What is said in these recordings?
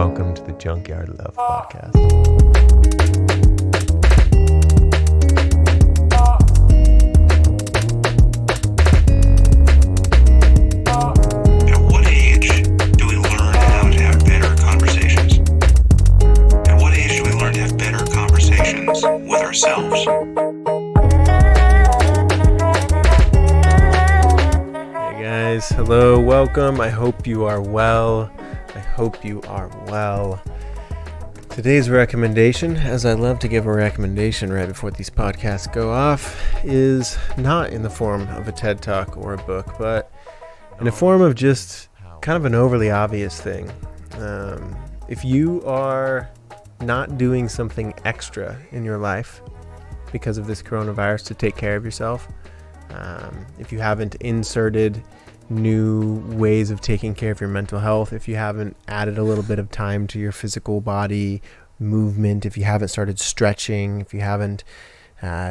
welcome to the Junkyard Love Podcast. At what age do we learn how to have better conversations? At what age do we learn to have better conversations with ourselves? Hey guys, hello, welcome. I hope you are well. Today's recommendation, as I love to give a recommendation right before these podcasts go off, is not in the form of a TED Talk or a book, but in the form of just kind of an overly obvious thing. If you are not doing something extra in your life because of this coronavirus to take care of yourself, if you haven't inserted new ways of taking care of your mental health, if you haven't added a little bit of time to your physical body movement, if you haven't started stretching, if you haven't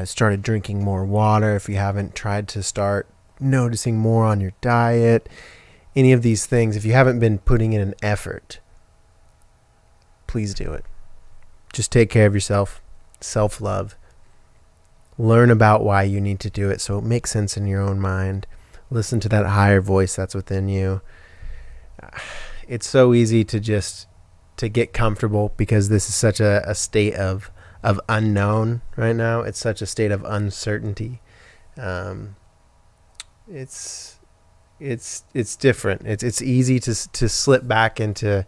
started drinking more water, if you haven't tried to start noticing more on your diet, any of these things, if you haven't been putting in an effort, please do it. Just take care of yourself. Self-love. Learn about why you need to do it so it makes sense in your own mind. Listen to that higher voice that's within you. It's so easy to get comfortable because this is such a state of unknown right now. It's such a state of uncertainty. It's different. It's easy to slip back into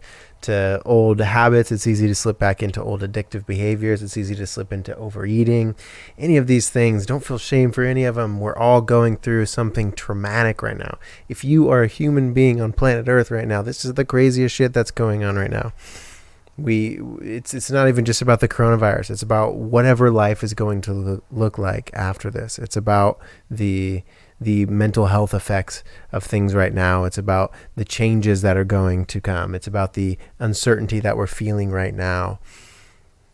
old habits. It's easy to slip back into old addictive behaviors. It's easy to slip into overeating. Any of these things, don't feel shame for any of them. We're all going through something traumatic right now. If you are a human being on planet Earth right now, this is the craziest shit that's going on right now. It's not even just about the coronavirus. It's about whatever life is going to look like after this. It's about the mental health effects of things right now. It's about the changes that are going to come. It's about the uncertainty that we're feeling right now.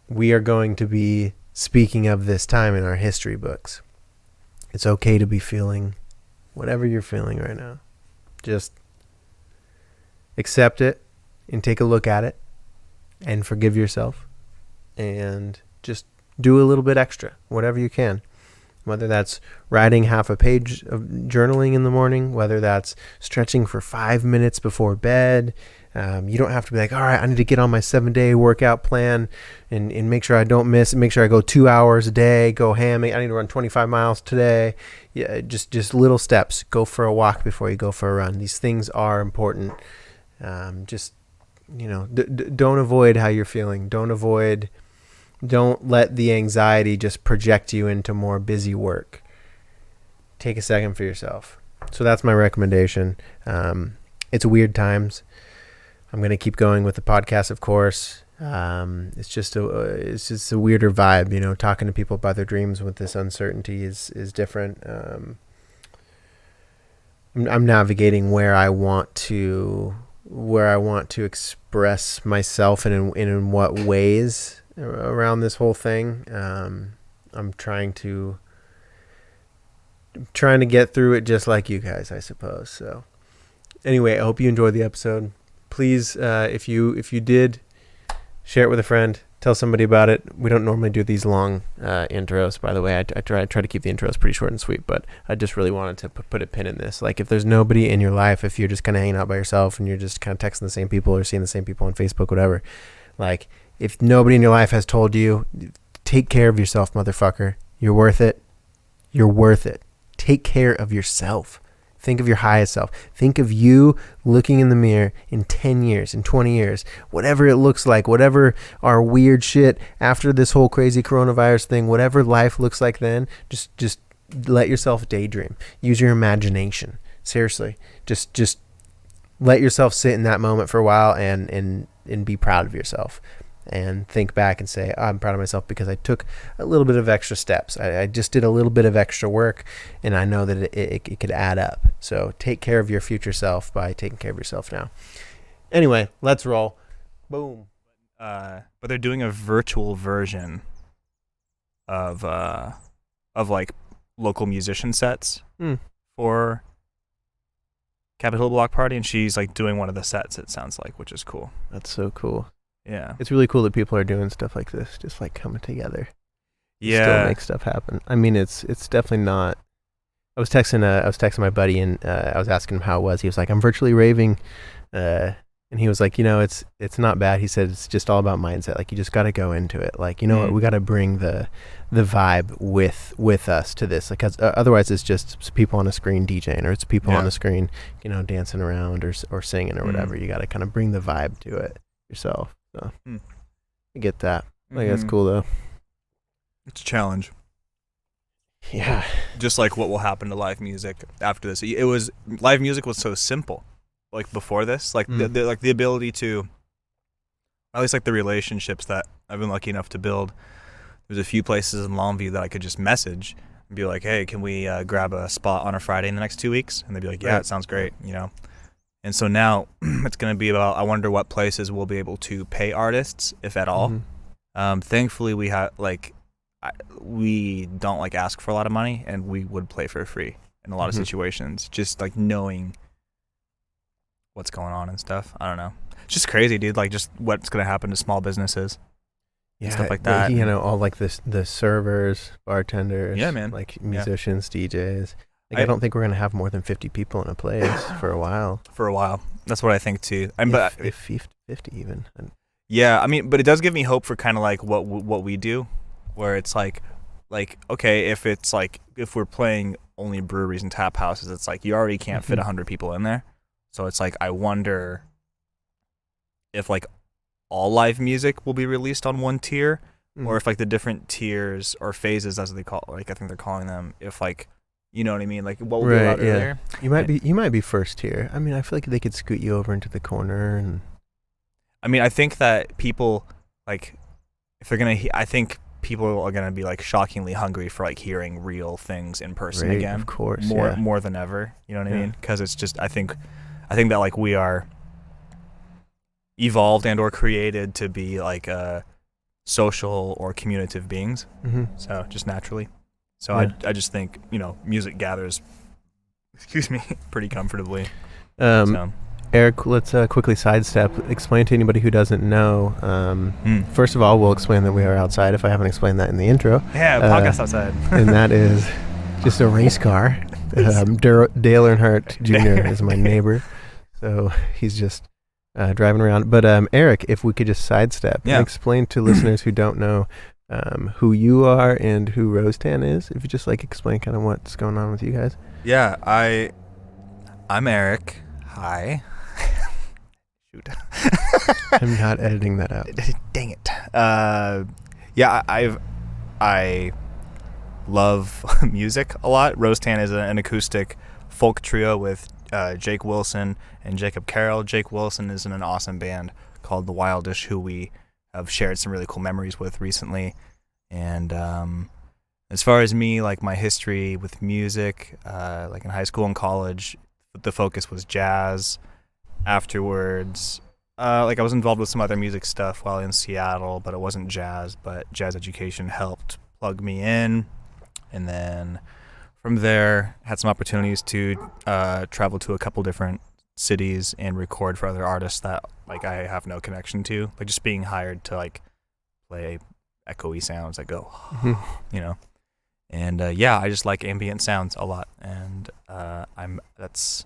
We are going to be speaking of this time in our history books. It's okay to be feeling whatever you're feeling right now. Just accept it and take a look at it and forgive yourself and just do a little bit extra, whatever you can. Whether that's writing half a page of journaling in the morning, whether that's stretching for 5 minutes before bed. You don't have to be like, all right, I need to get on my 7-day workout plan and make sure I don't miss, make sure I go 2 hours a day, go ham. I need to run 25 miles today. Yeah, just little steps. Go for a walk before you go for a run. These things are important. Don't avoid how you're feeling. Don't let the anxiety just project you into more busy work. Take a second for yourself. So that's my recommendation. It's weird times. I'm going to keep going with the podcast, of course. It's just a weirder vibe, talking to people about their dreams with this uncertainty is different. I'm navigating where I want to express myself and in what ways around this whole thing. I'm trying to get through it just like you guys, I suppose. So anyway, I hope you enjoyed the episode. Please, if you did, share it with a friend, tell somebody about it. We don't normally do these long intros, by the way. I try to keep the intros pretty short and sweet, but I just really wanted to put a pin in this. Like, if there's nobody in your life, if you're just kind of hanging out by yourself and you're just kind of texting the same people or seeing the same people on Facebook, whatever, like, if nobody in your life has told you, take care of yourself, motherfucker. You're worth it. You're worth it. Take care of yourself. Think of your highest self. Think of you looking in the mirror in 10 years, in 20 years, whatever it looks like, whatever our weird shit after this whole crazy coronavirus thing, whatever life looks like then, just let yourself daydream. Use your imagination. Seriously. Just let yourself sit in that moment for a while and be proud of yourself. And think back and say, I'm proud of myself because I took a little bit of extra steps. I just did a little bit of extra work, and I know that it could add up. So take care of your future self by taking care of yourself now. Anyway, let's roll. Boom. But they're doing a virtual version of like local musician sets for Capitol Hill Block Party, and she's like doing one of the sets, it sounds like, which is cool. That's so cool. Yeah. It's really cool that people are doing stuff like this, just like coming together. Yeah. Still make stuff happen. I mean, it's definitely not. I was texting my buddy, and I was asking him how it was. He was like, "I'm virtually raving," and he was like, it's not bad. He said it's just all about mindset. Like, you just got to go into it. Like, what, we got to bring the vibe with us to this. Like, 'cause, otherwise it's just people on a screen DJing, or it's people on the screen, dancing around or singing or whatever. You got to kind of bring the vibe to it yourself. So I get that. Like, that's cool though. It's a challenge. Yeah. Just like what will happen to live music after this. Live music was so simple, like before this, like the ability to, at least like the relationships that I've been lucky enough to build. There's a few places in Longview that I could just message and be like, "Hey, can we grab a spot on a Friday in the next 2 weeks?" And they'd be like, "Yeah, it sounds great," And so now it's going to be about, I wonder what places we'll be able to pay artists, if at all. Thankfully, we have we don't like ask for a lot of money, and we would play for free in a lot of situations, just like knowing what's going on and stuff. I don't know. It's just crazy, dude. Like, just what's going to happen to small businesses. Yeah, stuff like that. All like the servers, bartenders, man. like musicians, DJs. Like, I don't think we're gonna have more than 50 people in a place for a while. That's what I think too. If 50 even. Yeah, I mean, but it does give me hope for kind of like what we do, where it's like okay, if we're playing only breweries and tap houses, it's like you already can't fit 100 people in there. So it's like, I wonder if like all live music will be released on one tier, or if like the different tiers or phases, as they call, like I think they're calling them, if like, you know what I mean, like what will be allowed earlier. You might be first tier. I mean, I feel like they could scoot you over into the corner, and I mean, I think that people, like, if they're gonna, I think people are gonna be like shockingly hungry for like hearing real things in person again. Of course, more than ever. You know what I mean? Because it's just, I think that like we are evolved and or created to be like social or communicative beings. So just naturally. So I just think, music gathers, pretty comfortably. Eric, let's quickly sidestep. Explain to anybody who doesn't know. First of all, we'll explain that we are outside, if I haven't explained that in the intro. Yeah, podcast outside. And that is just a race car. Dale Earnhardt Jr. is my neighbor. So he's just driving around. But Eric, if we could just sidestep and explain to listeners who don't know who you are and who Rosetan is. If you just like explain kind of what's going on with you guys. Yeah, I'm Erik. Hi. Shoot. I'm not editing that out. Dang it. I love music a lot. Rosetan is an acoustic folk trio with Jake Wilson and Jacob Carroll. Jake Wilson is in an awesome band called The Wildish, who we have shared some really cool memories with recently. And as far as me, like my history with music, like in high school and college, the focus was jazz. Afterwards, like I was involved with some other music stuff while in Seattle, but it wasn't jazz. But jazz education helped plug me in. And then from there, had some opportunities to travel to a couple different cities and record for other artists that like I have no connection to, like just being hired to like play echoey sounds that go, and I just like ambient sounds a lot, and that's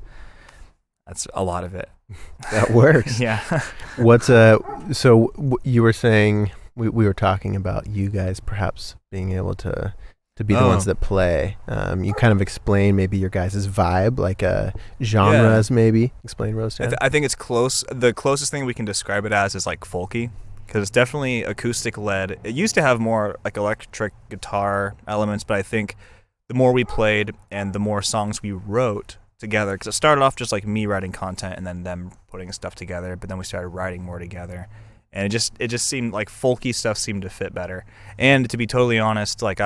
a lot of it. That works. Yeah. What's you were saying we were talking about you guys perhaps being able to be the ones that play. You kind of explain maybe your guys' vibe, like genres, maybe. Explain Rosetan. I think it's close. The closest thing we can describe it as is like folky, because it's definitely acoustic led. It used to have more like electric guitar elements, but I think the more we played and the more songs we wrote together, because it started off just like me writing content and then them putting stuff together, but then we started writing more together. And it just seemed like folky stuff seemed to fit better. And to be totally honest, like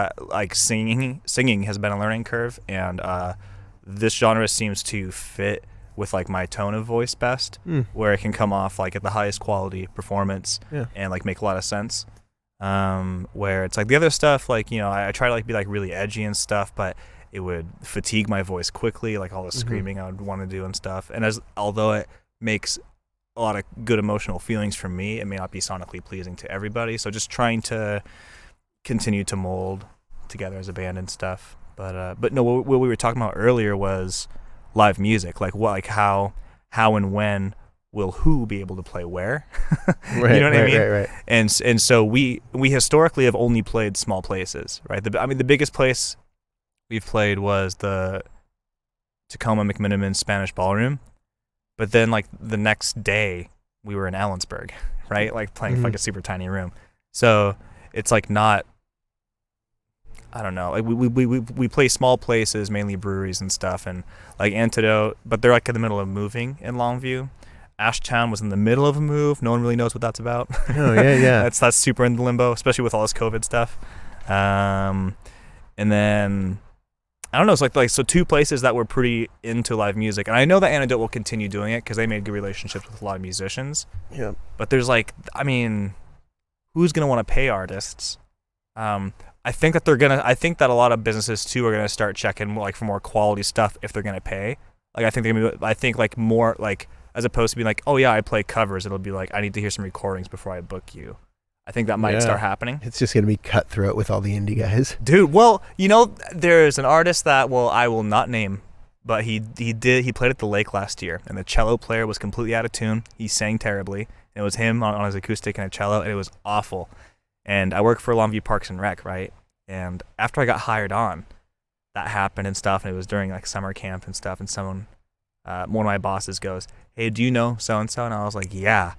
singing has been a learning curve, and this genre seems to fit with like my tone of voice best, where it can come off like at the highest quality performance and like make a lot of sense. Where it's like the other stuff, like I try to like be like really edgy and stuff, but it would fatigue my voice quickly, like all the screaming I would want to do and stuff. And although it makes a lot of good emotional feelings for me. It may not be sonically pleasing to everybody. So just trying to continue to mold together as a band and stuff. But no, what we were talking about earlier was live music, like how and when will who be able to play where? Right, you know what I mean? Right. And so we historically have only played small places, right? The biggest place we've played was the Tacoma McMiniman Spanish Ballroom, but then like the next day we were in Ellensburg, right? Like playing like a super tiny room. So it's like not. I don't know. Like we play small places, mainly breweries and stuff, and like Antidote, but they're like in the middle of moving in Longview. Ashtown was in the middle of a move. No one really knows what that's about. Oh yeah. that's super in the limbo, especially with all this COVID stuff. And then I don't know. It's like so two places that were pretty into live music, and I know that Antidote will continue doing it because they made good relationships with a lot of musicians. Yeah. But there's like, I mean, who's gonna want to pay artists? I think that a lot of businesses too are gonna start checking like for more quality stuff if they're gonna pay. Like I think like more like as opposed to being like, oh yeah, I play covers. It'll be like I need to hear some recordings before I book you. I think that might start happening. It's just gonna be cutthroat with all the indie guys. Dude, well, there's an artist that I will not name, but he played at the lake last year, and the cello player was completely out of tune. He sang terribly. It was him on his acoustic and a cello, and it was awful. And I work for Longview Parks and Rec, right? And after I got hired on, that happened and stuff, and it was during like summer camp and stuff, and someone, one of my bosses goes, hey, do you know so-and-so? And I was like, yeah.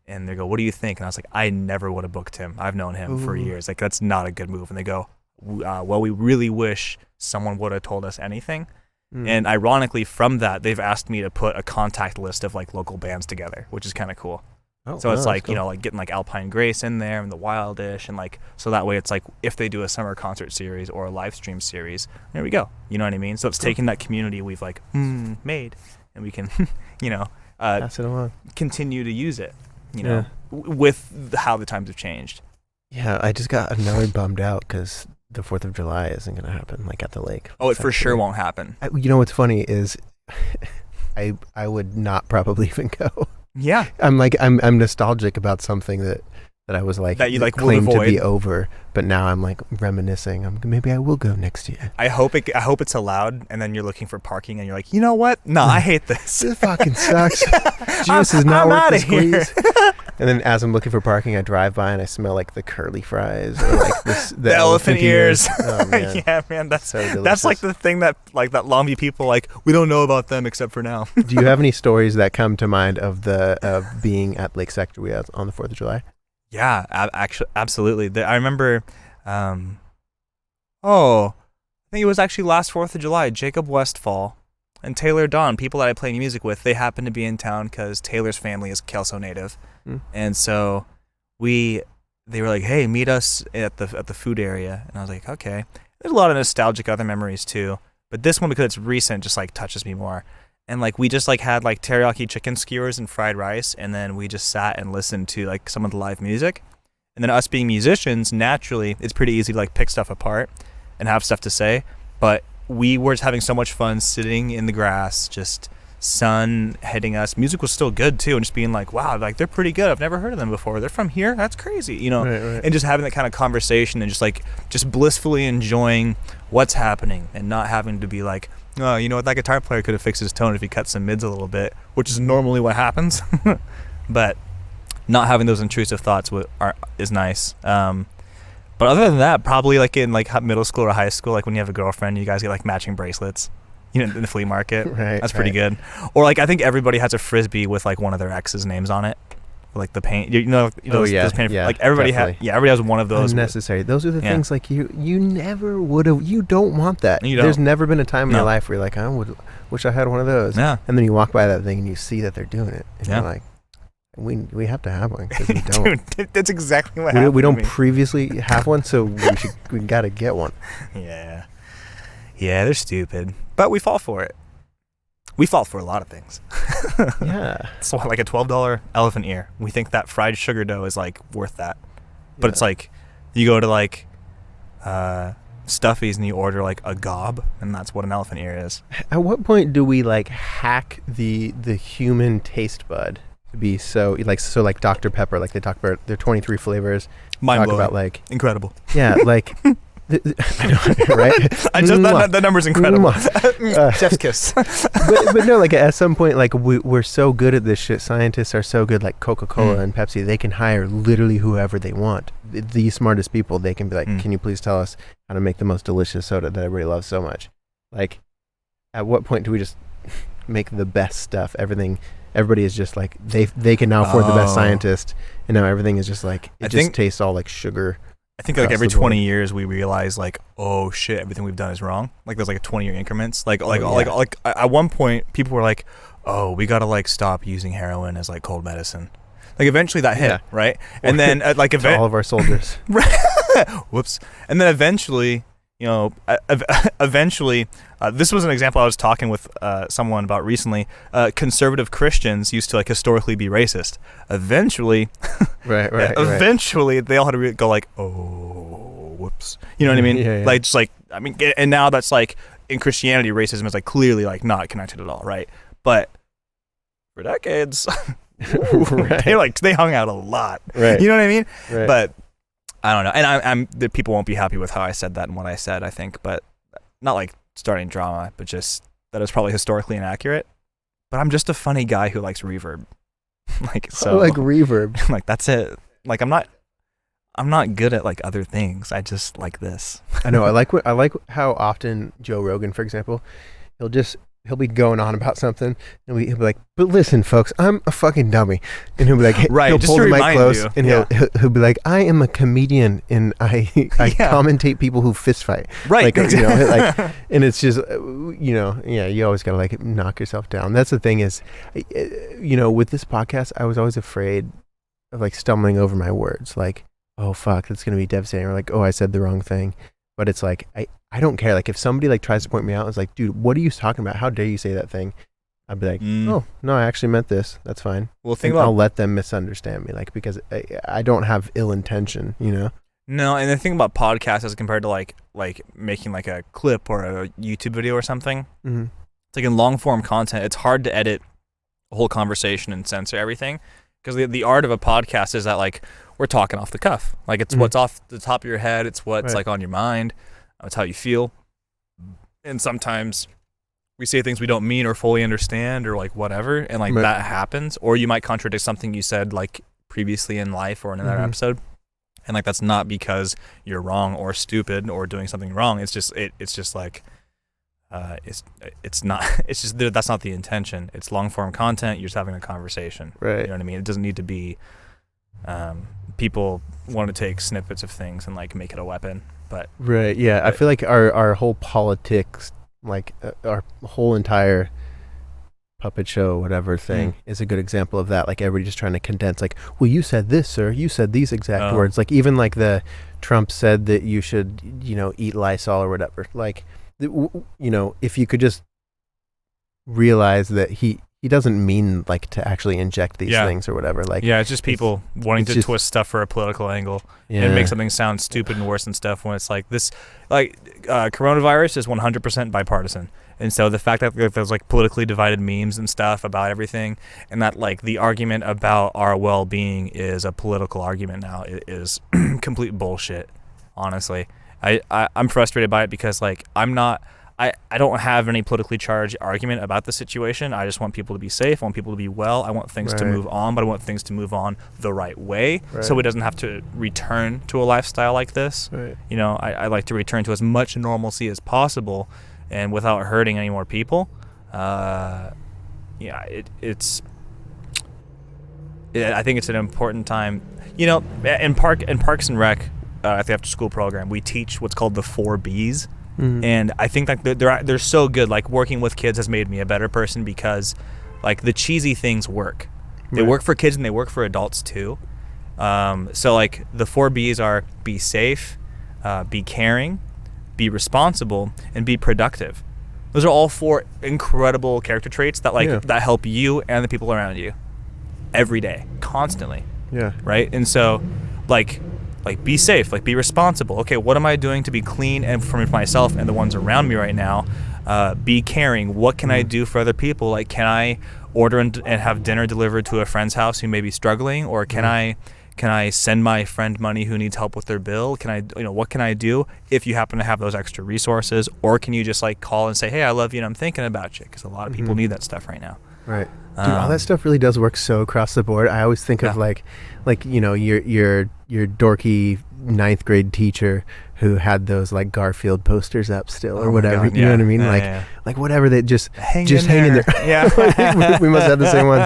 And they go, what do you think? And I was like, I never would have booked him. I've known him for years. Like, that's not a good move. And they go, well, we really wish someone would have told us anything. And ironically, from that, they've asked me to put a contact list of like local bands together, which is kind of cool. Oh, so it's like, cool. Like getting like Alpine Grace in there and the Wildish, and like, so that way it's like if they do a summer concert series or a live stream series, there we go. You know what I mean? So it's taking that community we've like made, and we can, pass it along. Continue to use it, with how the times have changed. Yeah, I just got another bummed out because the 4th of July isn't going to happen like at the lake. Oh, it for sure won't happen. You know what's funny is I would not probably even go. Yeah, I'm nostalgic about something that I was like that you like claimed will avoid. To be over, but now I'm like reminiscing. Maybe I will go next year. I hope it's allowed, and then you're looking for parking, and you're like, you know what? No, I hate this. This fucking sucks. Juice is not worth the squeeze. And then as I'm looking for parking, I drive by and I smell like the curly fries or like the elephant ears. Oh, man. Yeah, man, that's so delicious. That's like the thing that Longview people like. We don't know about them except for now. Do you have any stories that come to mind of being at Lake Secretary on the 4th of July? Yeah, actually, absolutely. I remember. I think it was actually last 4th of July. Jacob Westfall and Taylor Dawn, people that I play music with, they happened to be in town because Taylor's family is Kelso native. And so they were like, hey, meet us at the food area. And I was like, okay. There's a lot of nostalgic other memories too, but this one, because it's recent, just like touches me more. And like we just like had like teriyaki chicken skewers and fried rice, and then we just sat and listened to like some of the live music. And then us being musicians, naturally, it's pretty easy to like pick stuff apart and have stuff to say. But we were just having so much fun sitting in the grass, just sun hitting us. Music was still good too, and just being like, wow, like they're pretty good. I've never heard of them before. They're from here? That's crazy, Right. And just having that kind of conversation and just blissfully enjoying what's happening and not having to be like, oh, you know what, that guitar player could have fixed his tone if he cut some mids a little bit, which is normally what happens. But not having those intrusive thoughts is nice. But other than that, probably like in like middle school or high school, like when you have a girlfriend, you guys get like matching bracelets, in the flea market. Right. That's pretty good. Or like I think everybody has a Frisbee with like one of their ex's names on it, like the paint. Those paint, like everybody everybody has one of those. Unnecessary. Those are the things like you never would have. You don't want that. There's never been a time in your life where you're like, wish I had one of those. Yeah. And then you walk by that thing and you see that they're doing it, and you're like, we have to have one because we don't. Dude, that's exactly what happened. We don't previously have one, so we gotta get one. Yeah, they're stupid, but we fall for it. We fall for a lot of things. Yeah. So like a $12 elephant ear. We think that fried sugar dough is like worth that, but it's like you go to like Stuffies and you order like a gob, and that's what an elephant ear is. At what point do we like hack the human taste bud to be so like Dr. Pepper, like they talk about their 23 flavors. Mind talk blowing. about like Incredible. yeah, like I know, right? I just that number's incredible. Chef's kiss. but no, like at some point, like we're so good at this shit. Scientists are so good, like Coca-Cola and Pepsi. They can hire literally whoever they want. The smartest people, they can be like, can you please tell us how to make the most delicious soda that everybody loves so much? Like, at what point do we just make the best stuff? Everybody is just like they can now afford the best scientist, and now everything is just like it just tastes all like sugar. I think like every 20 years we realize like, oh shit, everything we've done is wrong. Like there's like 20-year increments. Like at one point people were like, oh, we gotta like stop using heroin as like cold medicine. Like eventually that hit, right? And then like all of our soldiers. Whoops. And then eventually, you know, this was an example I was talking with someone about recently. Conservative Christians used to like historically be racist. Eventually, eventually they all had to go like, oh, whoops. You know what I mean? Yeah. Like just like I mean, and now that's like in Christianity, racism is like clearly like not connected at all, right? But for decades, they hung out a lot, right? You know what I mean? Right. But I don't know, and the people won't be happy with how I said that and what I said, I think, but not like starting drama, but just that is probably historically inaccurate. But I'm just a funny guy who likes reverb, like so. I like reverb. Like that's it. Like I'm not good at like other things. I just like this. I know. I like how often Joe Rogan, for example, he'll be going on about something, and he'll be like, "But listen, folks, I'm a fucking dummy," and he'll be like, right, he'll just pull to the mic remind close, you. and he'll be like, "I am a comedian, and I commentate people who fist fight." Right, like, you know, like, and it's just, you know, yeah, you always gotta like knock yourself down. That's the thing is, you know, with this podcast, I was always afraid of like stumbling over my words, like, oh fuck, that's gonna be devastating, or like, oh, I said the wrong thing. But it's like I don't care. Like if somebody like tries to point me out, it's like, dude, what are you talking about? How dare you say that thing? I'd be like, oh no, I actually meant this. That's fine. Well, I'll let them misunderstand me, like because I don't have ill intention, you know. No, and the thing about podcasts as compared to like making like a clip or a YouTube video or something, it's like in long form content, it's hard to edit a whole conversation and censor everything, because the art of a podcast is that like we're talking off the cuff, like it's what's off the top of your head, it's what's like on your mind, it's how you feel, and sometimes we say things we don't mean or fully understand or like whatever, and like that happens, or you might contradict something you said like previously in life or in another episode, and like that's not because you're wrong or stupid or doing something wrong. It's just like it's just that's not the intention. It's long form content. You're just having a conversation, right? You know what I mean? It doesn't need to be people want to take snippets of things and like make it a weapon, but I feel like our whole politics, like our whole entire puppet show, whatever thing, is a good example of that. Like everybody just trying to condense, like, well, you said this, sir, you said these exact words. Like even like the Trump said that you should, you know, eat Lysol or whatever. Like, you know, if you could just realize that he doesn't mean like to actually inject these things or whatever. Like, it's just people wanting to twist stuff for a political angle and make something sound stupid and worse and stuff, when it's like this, like coronavirus is 100% bipartisan. And so the fact that there's like politically divided memes and stuff about everything, and that like the argument about our well-being is a political argument now, it is complete bullshit, honestly. I'm frustrated by it because like I don't have any politically charged argument about the situation. I just want people to be safe. I want people to be well. I want things to move on, but I want things to move on the right way, so it doesn't have to return to a lifestyle like this. You know, I like to return to as much normalcy as possible, and without hurting any more people. I think it's an important time. You know, in Parks and Rec, at the after school program, we teach what's called the 4 Bs. And I think like they're so good. Like working with kids has made me a better person, because like the cheesy things work. They work for kids and they work for adults too. So like the 4 Bs are be safe, be caring, be responsible, and be productive. Those are all 4 incredible character traits that like that help you and the people around you every day, constantly. Right? And so like be safe, like be responsible. Okay, what am I doing to be clean and for myself and the ones around me right now? Be caring. What can I do for other people? Like, can I order and have dinner delivered to a friend's house who may be struggling, or can I send my friend money who needs help with their bill? Can I, what can I do if you happen to have those extra resources? Or can you just like call and say, hey, I love you and I'm thinking about you? Because a lot of people need that stuff right now. Right. Dude, all that stuff really does work so across the board. I always think of like your dorky 9th grade teacher who had those like Garfield posters up still or whatever. You know what I mean? Like whatever they just hang in there. Yeah. we must have the same one.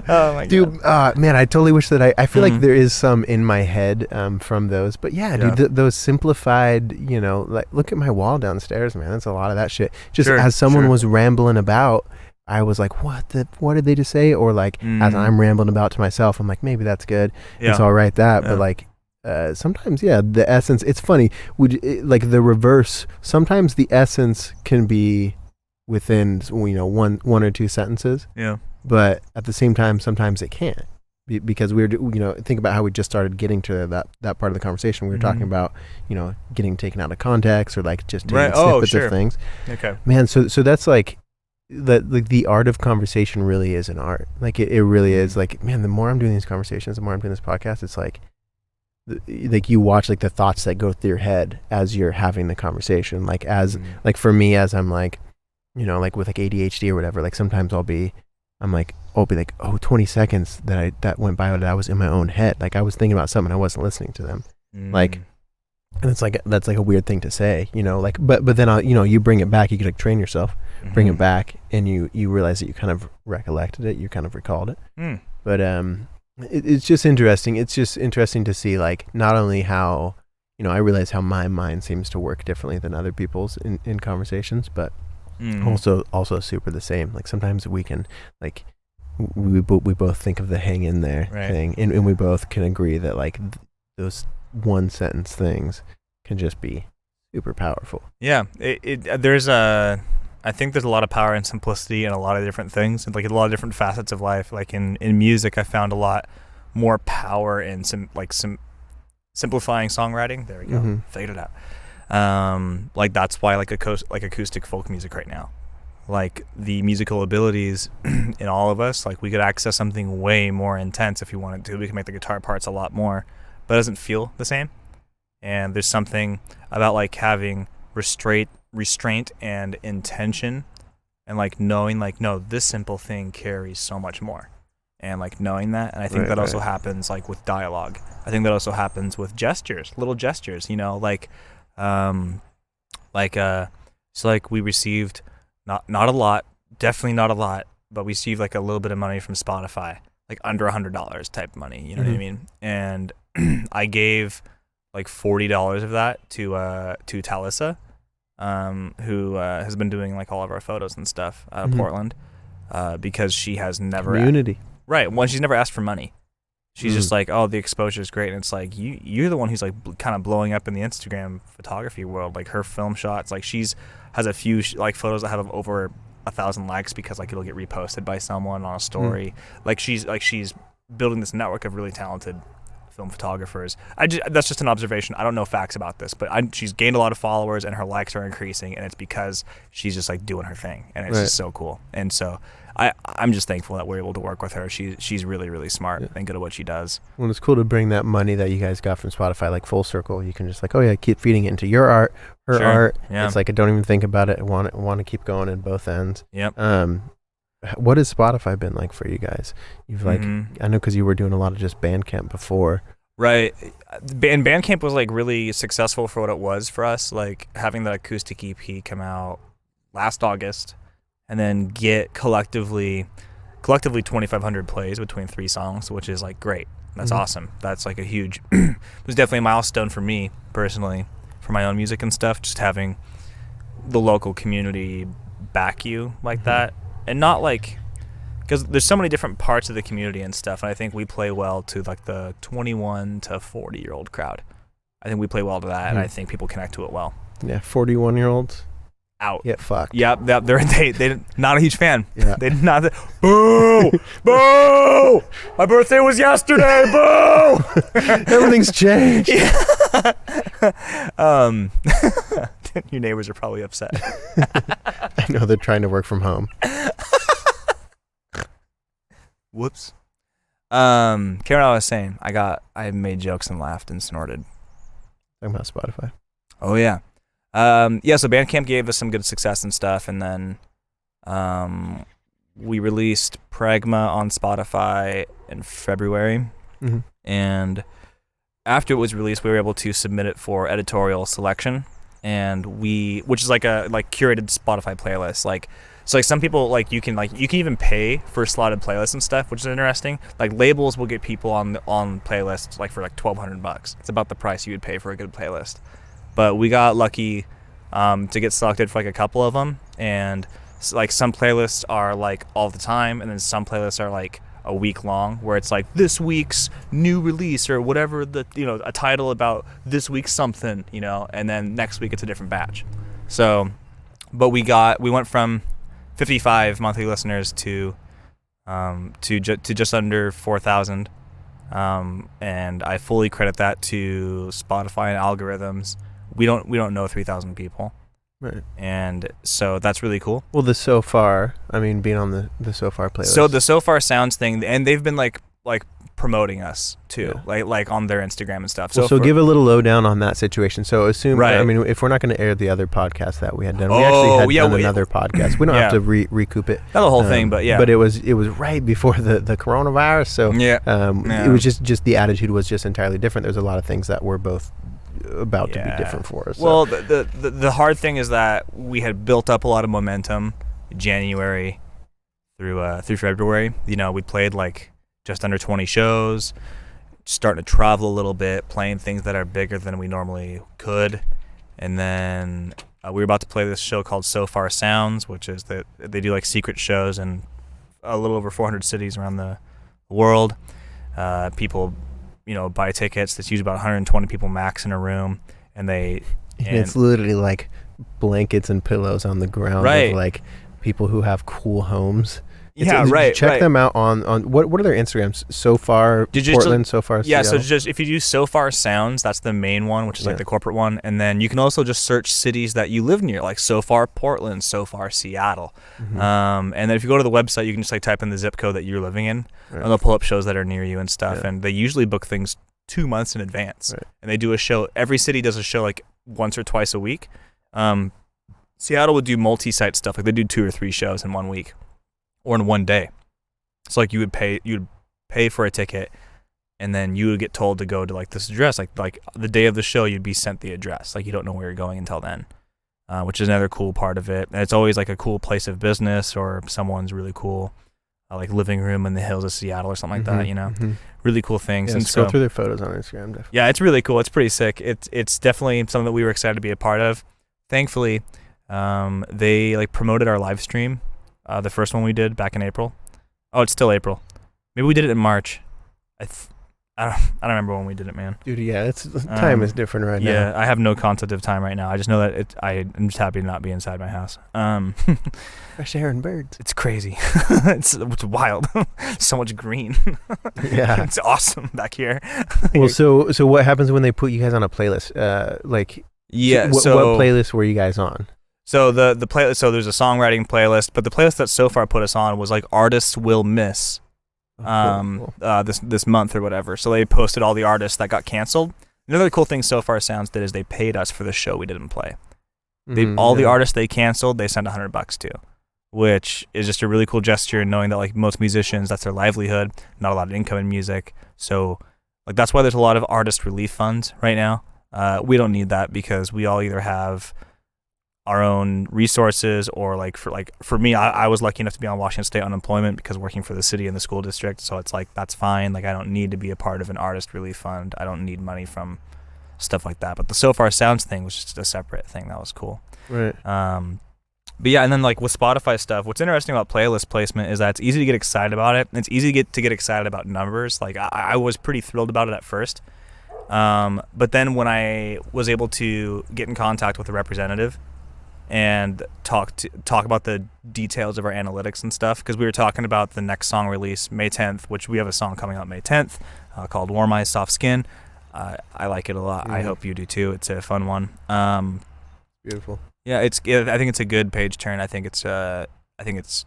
Oh my dude, God. Man, I totally wish that I feel like there is some in my head from those. But yeah, dude, those simplified, like look at my wall downstairs, man. That's a lot of that shit. Just as someone was rambling about, I was like, what did they just say? Or like, as I'm rambling about to myself, I'm like, maybe that's good. Yeah. So I'll write that. Yeah. But like, sometimes, the essence, it's funny. Like the reverse, sometimes the essence can be within, one or two sentences. Yeah. But at the same time, sometimes it can't. Because we were, think about how we just started getting to that part of the conversation. We were talking about, getting taken out of context or like just taking snippets of things. Okay. Man, so that's like, the art of conversation really is an art. Like it really is. Like, man, the more I'm doing these conversations, the more I'm doing this podcast, it's like you watch like the thoughts that go through your head as you're having the conversation. Like like for me, as I'm like, like with like ADHD or whatever, like sometimes I'll be like, 20 seconds that went by that I was in my own head. Like I was thinking about something, I wasn't listening to them. Like, and it's like, that's like a weird thing to say, like, but then you bring it back, you could like train yourself, bring it back, and you realize that you kind of recollected it, you kind of recalled it. But it's just interesting. It's just interesting to see like not only how, I realize how my mind seems to work differently than other people's in conversations, but also super the same. Like sometimes we can like, we both think of the hang in there thing, and we both can agree that like those one sentence things can just be super powerful. Yeah, I think there's a lot of power in simplicity and a lot of different things, and like a lot of different facets of life. Like in music, I found a lot more power in simplifying songwriting. There we go, figured it out. Like that's why like acoustic folk music right now, like the musical abilities in all of us, like we could access something way more intense if we wanted to. We can make the guitar parts a lot more, but it doesn't feel the same. And there's something about like having restraint and intention, and like knowing like, no, this simple thing carries so much more, and like knowing that. And I think that also happens like with dialogue. I think that also happens with little gestures, so like we received not a lot, definitely not a lot, but we received like a little bit of money from Spotify, like under $100 type money, you know what I mean? And I gave like $40 of that to Talissa, who has been doing like all of our photos and stuff out of Portland, because she has never community. She's never asked for money. She's just like, oh, the exposure is great, and it's like you're the one who's like kind of blowing up in the Instagram photography world. Like her film shots, like has a few like photos that have over 1,000 likes because like it'll get reposted by someone on a story. Like she's building this network of really talented film photographers. That's just an observation. I don't know facts about this, but she's gained a lot of followers and her likes are increasing, and it's because she's just like doing her thing, and it's just so cool. And so I'm just thankful that we're able to work with her. She's really, really smart and good at what she does. Well, it's cool to bring that money that you guys got from Spotify like full circle. You can just like, keep feeding it into your art, her art. Yeah. It's like I don't even think about it. I want to keep going in both ends. Yep. What has Spotify been like for you guys? You've like, I know because you were doing a lot of just Bandcamp before. Right. And Bandcamp was like really successful for what it was for us, like having that acoustic EP come out last August and then get collectively 2,500 plays between 3 songs, which is like great. That's awesome. That's like a huge, it was definitely a milestone for me personally, for my own music and stuff, just having the local community back you like that. And not like, because there's so many different parts of the community and stuff, and I think we play well to like the 21 to 40-year-old crowd. I think we play well to that, and I think people connect to it well. Yeah, 41-year-olds out. Get fucked. Yeah, they not a huge fan. Yeah. They did not. Boo! Boo! My birthday was yesterday. Boo! Everything's changed. Yeah. Your neighbors are probably upset. I know they're trying to work from home. Whoops. Karen, I was saying, I made jokes and laughed and snorted. Talking about Spotify. Oh yeah. So Bandcamp gave us some good success and stuff, and then we released Pragma on Spotify in February, and after it was released, we were able to submit it for editorial selection, and which is like a curated Spotify playlist. So some people you can even pay for slotted playlists and stuff, which is interesting. Like labels will get people on playlists for $1,200. It's about the price you would pay for a good playlist. But we got lucky to get selected for a couple of them, and some playlists are all the time, and then some playlists are a week long, where it's this week's new release or whatever, a title about this week's something, and then next week it's a different batch. So, but we went from 55 monthly listeners to just under 4,000, and I fully credit that to Spotify and algorithms. We don't know 3,000 people. Right. And so that's really cool. Well, being on the So Far playlist. So the So Far Sounds thing, and they've been promoting us too, on their Instagram and stuff. So give a little lowdown on that situation. So assume, right. If we're not going to air the other podcast that we had done, we actually had done another podcast. We don't have to recoup it. Not the whole thing, but yeah. But it was right before the coronavirus. So it was just the attitude was just entirely different. There's a lot of things that were both about to be different for us. So. Well, the hard thing is that we had built up a lot of momentum January through February. We played just under 20 shows, starting to travel a little bit, playing things that are bigger than we normally could, and then we were about to play this show called So Far Sounds, which is that they do secret shows in a little over 400 cities around the world. People buy tickets. That's usually about 120 people max in a room, and it's literally blankets and pillows on the ground, right? Of people who have cool homes. Check them out on what are their Instagrams? So Far Portland, So Far Seattle. So just if you do So Far Sounds, that's the main one, which is the corporate one, and then you can also just search cities that you live near, So Far Portland, So Far Seattle, and then if you go to the website, you can just type in the zip code that you're living in, and they'll pull up shows that are near you and stuff, and they usually book things 2 months in advance, and they do a show. Every city does a show once or twice a week. Seattle would do multi-site stuff, they do 2 or 3 shows in 1 week. Or in 1 day. So you'd pay for a ticket, and then you would get told to go to this address. Like the day of the show, you'd be sent the address. You don't know where you're going until then, which is another cool part of it. And it's always a cool place of business or someone's really cool, living room in the hills of Seattle or something like that. Really cool things. Yeah, and scroll through their photos on Instagram. Definitely. Yeah, it's really cool. It's pretty sick. It's definitely something that we were excited to be a part of. Thankfully, they promoted our live stream. The first one we did back in April. Oh, it's still April. Maybe we did it in March. I don't remember when we did it, man. Dude, yeah, time is different right now. Yeah, I have no concept of time right now. I just know that I'm just happy to not be inside my house. Fresh air and birds. It's crazy. It's wild. So much green. Yeah, it's awesome back here. Well, so what happens when they put you guys on a playlist? What playlist were you guys on? So the playlist. So there's a songwriting playlist, but the playlist that So Far put us on was artists will miss, cool. this month or whatever. So they posted all the artists that got canceled. Another cool thing So Far Sounds did is they paid us for the show we didn't play. The artists they canceled, they sent $100 to, which is just a really cool gesture. Knowing that most musicians, that's their livelihood, not a lot of income in music. So that's why there's a lot of artist relief funds right now. We don't need that because we all either have our own resources, or for me, I was lucky enough to be on Washington State unemployment because working for the city and the school district, so it's that's fine. I don't need to be a part of an artist relief fund. I don't need money from stuff like that. But the So Far Sounds thing was just a separate thing that was cool. Right. But yeah, and then with Spotify stuff, what's interesting about playlist placement is that it's easy to get excited about it, and it's easy to get excited about numbers. I was pretty thrilled about it at first, but then when I was able to get in contact with a representative and talk about the details of our analytics and stuff, because we were talking about the next song release May 10th, which we have a song coming out May 10th called Warm Eyes Soft Skin. I like it a lot. I hope you do too. It's a fun one. Beautiful. Yeah, I think it's a good page turn. I think it sounds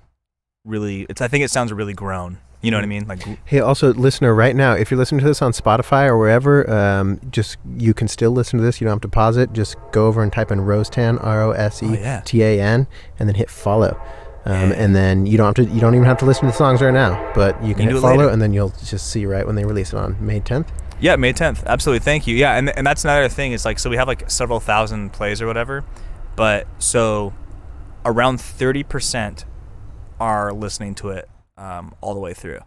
really grown. You know what I mean? Like, hey, also, listener, right now, if you're listening to this on Spotify or wherever, just you can still listen to this. You don't have to pause it. Just go over and type in Rosetan, Rosetan, and then hit follow. And then you don't even have to listen to the songs right now, but you can hit follow, and then you'll just see right when they release it on May 10th. Yeah, May 10th. Absolutely. Thank you. Yeah, and that's another thing. It's like, so we have like several thousand plays or whatever, but so around 30% are listening to it all the way through.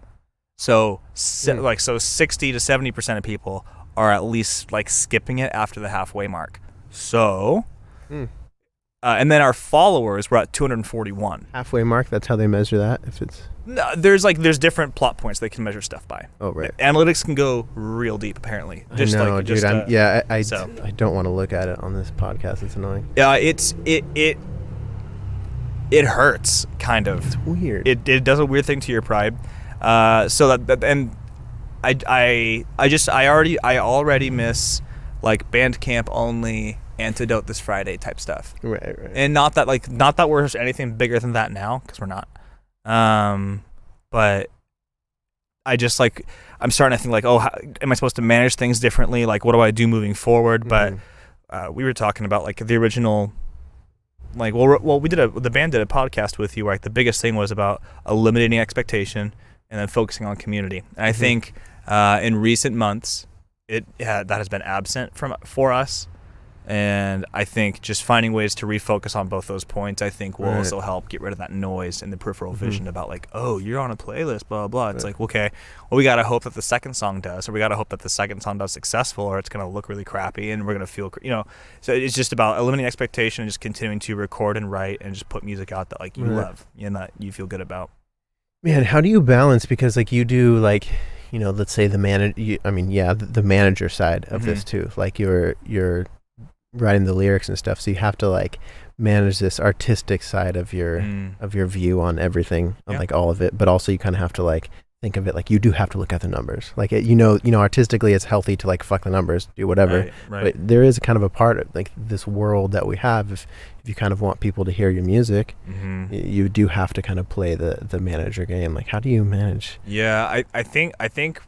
So like 60 to 70% of people are at least like skipping it after the halfway mark. So and then our followers were at 241. Halfway mark, that's how they measure that? If it's No, there's different plot points they can measure stuff by. Oh, right. Analytics can go real deep, apparently. I know, dude. I don't want to look at it on this podcast. It's annoying. Yeah, it hurts, kind of. It's weird. It does a weird thing to your pride. So that and I already miss like Bandcamp only antidote this Friday type stuff. Right. And not that we're anything bigger than that now, because we're not. But I just like, I'm starting to think like, oh, how, am I supposed to manage things differently? Like, what do I do moving forward? But we were talking about like the original, like, the band did a podcast with you where like the biggest thing was about eliminating expectation and then focusing on community. And I think in recent months, that has been absent for us. And I think just finding ways to refocus on both those points, I think will also help get rid of that noise in the peripheral vision about like, oh, you're on a playlist, blah, blah. It's like, okay, well, we got to hope that the second song does, or we got to hope that the second song does successful, or it's going to look really crappy and we're going to feel, so it's just about eliminating expectation and just continuing to record and write and just put music out that like you love and that you feel good about. Man, how do you balance? Because like you do like, let's say the manager side of this too. Like you're writing the lyrics and stuff, so you have to like manage this artistic side of your view on everything, on like all of it, but also you kind of have to like think of it like you do have to look at the numbers. Like artistically it's healthy to like fuck the numbers, do whatever, right. But there is kind of a part of like this world that we have. If you kind of want people to hear your music, you do have to kind of play the manager game. Like, how do you manage? Yeah, I think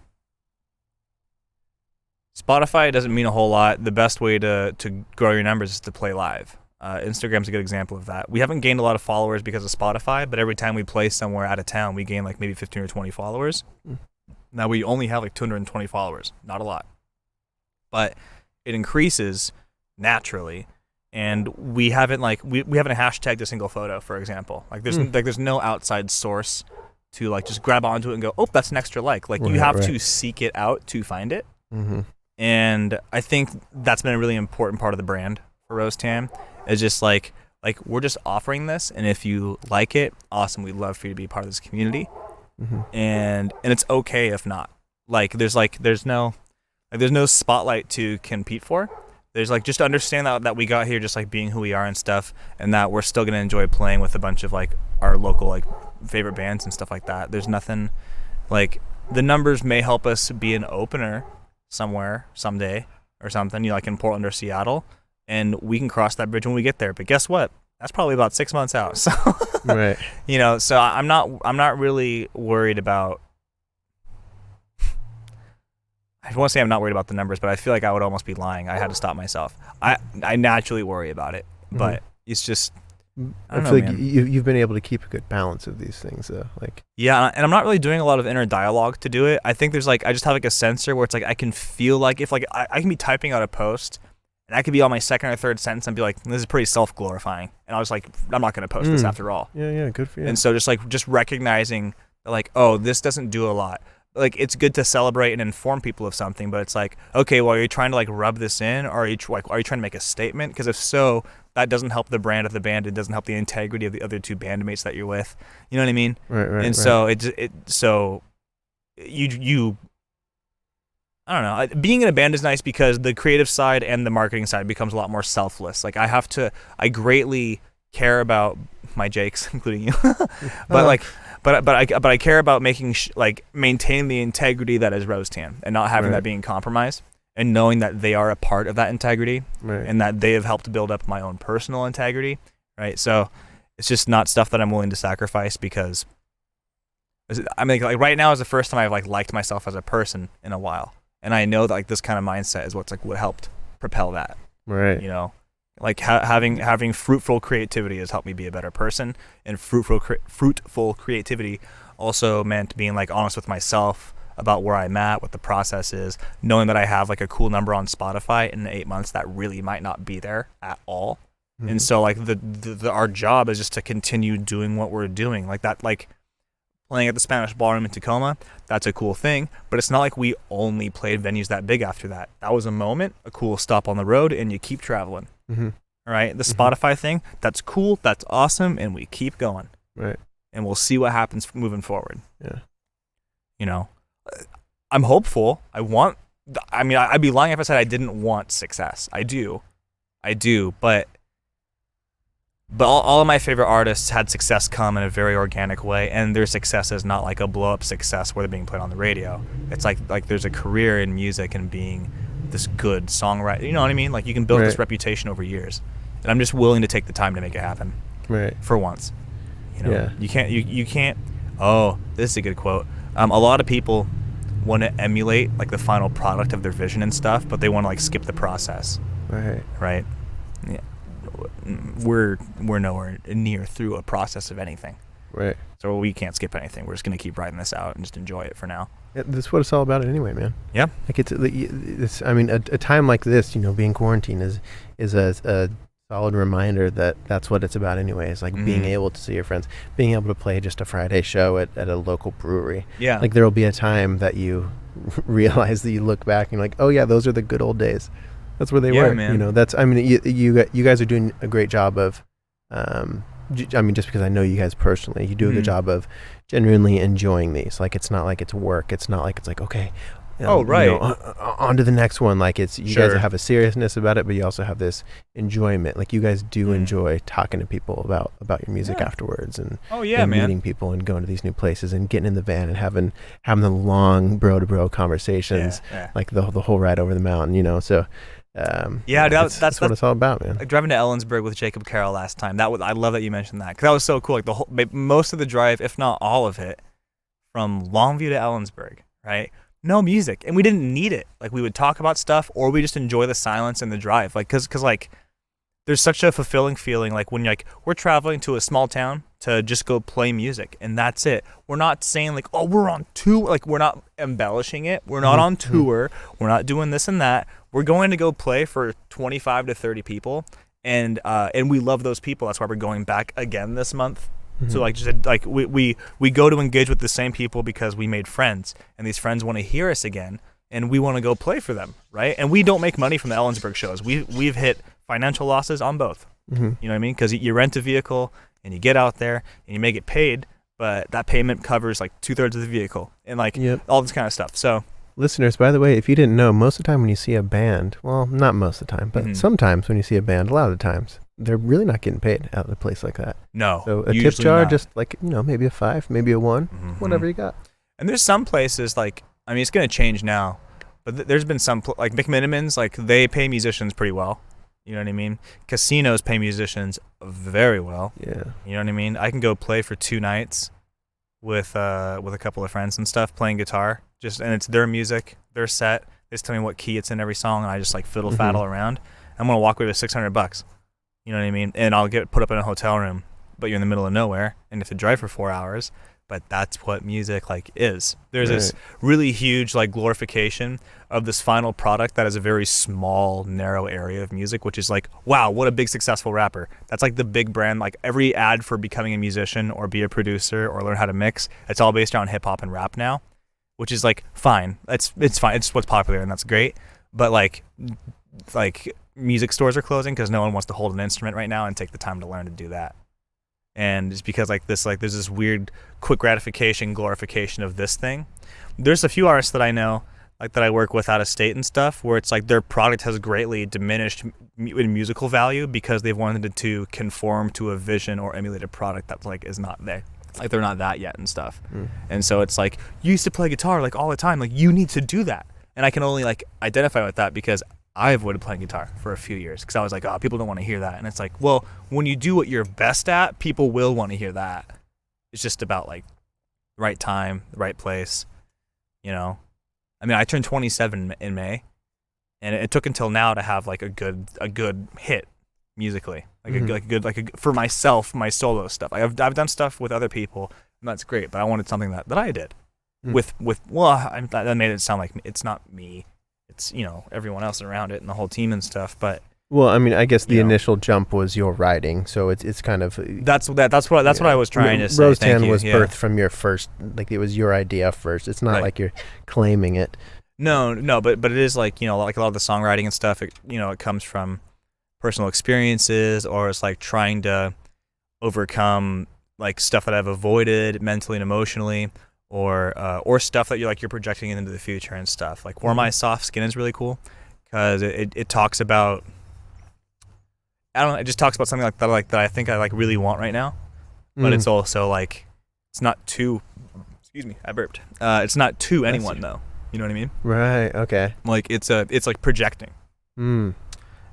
Spotify doesn't mean a whole lot. The best way to grow your numbers is to play live. Instagram's a good example of that. We haven't gained a lot of followers because of Spotify, but every time we play somewhere out of town, we gain like maybe 15 or 20 followers. Now we only have like 220 followers, not a lot. But it increases naturally, and we haven't hashtagged a single photo, for example. Like there's no outside source to like just grab onto it and go, oh, that's an extra like. Like you have to seek it out to find it. And I think that's been a really important part of the brand for Rosetan, is just like we're just offering this, and if you like it, awesome, we'd love for you to be a part of this community. And it's okay if not. Like there's no spotlight to compete for. There's like, just understand that we got here just like being who we are and stuff, and that we're still gonna enjoy playing with a bunch of like our local like favorite bands and stuff like that. There's nothing like, the numbers may help us be an opener somewhere someday or something, like in Portland or Seattle, and we can cross that bridge when we get there. But guess what? That's probably about 6 months out. So right. So I'm not really worried about, I want to say I'm not worried about the numbers, but I feel like I would almost be lying. I had to stop myself. I naturally worry about it, but it's just, I feel like you've been able to keep a good balance of these things, though. Like, yeah, and I'm not really doing a lot of inner dialogue to do it. I think there's like, I just have like a sensor where it's like I can feel like if like I can be typing out a post, and I could be on my second or third sentence and be like, this is pretty self-glorifying, and I was like, I'm not going to post this after all. Yeah, good for you. And so just recognizing that like, oh, this doesn't do a lot. Like, it's good to celebrate and inform people of something, but it's like, okay, well, are you trying to like rub this in, or are you trying to make a statement? Because if so, that doesn't help the brand of the band. It doesn't help the integrity of the other two bandmates that you're with. You know what I mean? Right. And so you I don't know. Being in a band is nice because the creative side and the marketing side becomes a lot more selfless. Like I greatly care about my Jakes, including you, but I care about making maintaining the integrity that is Rosetan and not having that being compromised, and knowing that they are a part of that integrity, and that they have helped build up my own personal integrity, right? So it's just not stuff that I'm willing to sacrifice, because I mean, like right now is the first time I've like liked myself as a person in a while, and I know that like this kind of mindset is what's like what helped propel that. Right. You know, like having fruitful creativity has helped me be a better person, and fruitful creativity also meant being like honest with myself about where I'm at, what the process is, knowing that I have like a cool number on Spotify in 8 months that really might not be there at all. Mm-hmm. And so like the our job is just to continue doing what we're doing, like that, like playing at the Spanish Ballroom in Tacoma. That's a cool thing, but it's not like we only played venues that big after that. That was a moment, a cool stop on the road, and you keep traveling. Mm-hmm. All right, the Spotify thing, that's cool, that's awesome, and we keep going. Right. And we'll see what happens moving forward. Yeah. You know, I'm hopeful. I mean, I'd be lying if I said I didn't want success. I do, but all of my favorite artists had success come in a very organic way, and their success is not like a blow-up success where they're being played on the radio. It's like there's a career in music and being this good songwriter. You know what I mean? Like you can build this reputation over years, and I'm just willing to take the time to make it happen. Right. For once. You know, you can't. Oh, this is a good quote. A lot of people want to emulate like the final product of their vision and stuff, but they want to like skip the process. Right. Yeah. We're nowhere near through a process of anything. Right. So we can't skip anything. We're just gonna keep riding this out and just enjoy it for now. Yeah, that's what it's all about anyway, man. Yeah. Like it's I mean, a time like this, you know, being quarantined is a solid reminder that that's what it's about anyway. It's like being able to see your friends, being able to play just a Friday show at a local brewery. Yeah. Like there will be a time that you realize that you look back and you're like, oh yeah, those are the good old days. That's where they were. Man. You know, that's, I mean, you guys are doing a great job of, I mean, just because I know you guys personally, you do a good job of genuinely enjoying these. Like, it's not like it's work. It's not like it's like, okay, on to the next one. Like it's, you guys have a seriousness about it, but you also have this enjoyment. Like you guys do enjoy talking to people about your music afterwards and, and meeting people and going to these new places and getting in the van and having the long bro to bro conversations, like the whole ride over the mountain, you know? So, that's what it's all about, man. Like driving to Ellensburg with Jacob Carroll last time. I love that you mentioned that, because that was so cool. Like most of the drive, if not all of it, from Longview to Ellensburg, right? No music, and we didn't need it. Like we would talk about stuff, or we just enjoy the silence and the drive. Like because like there's such a fulfilling feeling. Like when we're traveling to a small town to just go play music, and that's it. We're not saying like, oh, we're on tour. Like we're not embellishing it. We're not on tour. We're not doing this and that. We're going to go play for 25 to 30 people, and we love those people. That's why we're going back again this month. So like just like we go to engage with the same people because we made friends, and these friends want to hear us again, and we want to go play for them, right? And we don't make money from the Ellensburg shows. We've hit financial losses on both. You know what I mean? Because you rent a vehicle and you get out there and you may get paid, but that payment covers like 2/3 of the vehicle and like all this kind of stuff. So listeners, by the way, if you didn't know, most of the time when you see a band, well, not most of the time, but sometimes when you see a band, a lot of the times, they're really not getting paid out of a place like that. No. So a tip jar, just like, you know, maybe a 5, maybe a 1, whatever you got. And there's some places like, I mean, it's going to change now, but there's been some, like McMinimans, like they pay musicians pretty well. You know what I mean? Casinos pay musicians very well. Yeah. You know what I mean? I can go play for 2 nights with a couple of friends and stuff, playing guitar, and it's their music, their set. They just tell me what key it's in every song, and I just like fiddle faddle around. I'm going to walk away with $600. You know what I mean? And I'll get put up in a hotel room, but you're in the middle of nowhere and you have to drive for 4 hours. But that's what music like is. There's this really huge like glorification of this final product that is a very small, narrow area of music, which is like, wow, what a big successful rapper. That's like the big brand. Like every ad for becoming a musician or be a producer or learn how to mix, it's all based around hip hop and rap now, which is like fine. It's fine. It's what's popular and that's great. But like music stores are closing because no one wants to hold an instrument right now and take the time to learn to do that. And it's because like there's this weird quick gratification glorification of this thing. There's a few artists that I know, like that I work with out of state and stuff, where it's like their product has greatly diminished in musical value because they've wanted to conform to a vision or emulate a product that like is not there. Like they're not that yet and stuff. And so it's like, you used to play guitar like all the time, like you need to do that. And I can only like identify with that because I avoided playing guitar for a few years because I was like, oh, people don't want to hear that. And it's like, well, when you do what you're best at, people will want to hear that. It's just about like right time, the right place. You know, I mean, I turned 27 in May, and it took until now to have like a good hit musically, for myself, my solo stuff. I've done stuff with other people, and that's great. But I wanted something that I did that made it sound like it's not me. It's, you know, everyone else around it and the whole team and stuff. But well, I mean, I guess the initial jump was your writing, so it's kind of that's what I was trying to say. Rosetan was birthed from your first, like it was your idea first. It's not like you're claiming it. No, but it is like, you know, like a lot of the songwriting and stuff. It comes from personal experiences, or it's like trying to overcome like stuff that I've avoided mentally and emotionally, or stuff that you're projecting into the future and stuff. Like Where My Soft Skin is really cool because it talks about, I don't know, it just talks about something that I think I really want right now, but it's also like it's not too. Excuse me, I burped. It's not to anyone though. You know what I mean? Right. Okay. Like it's like projecting. And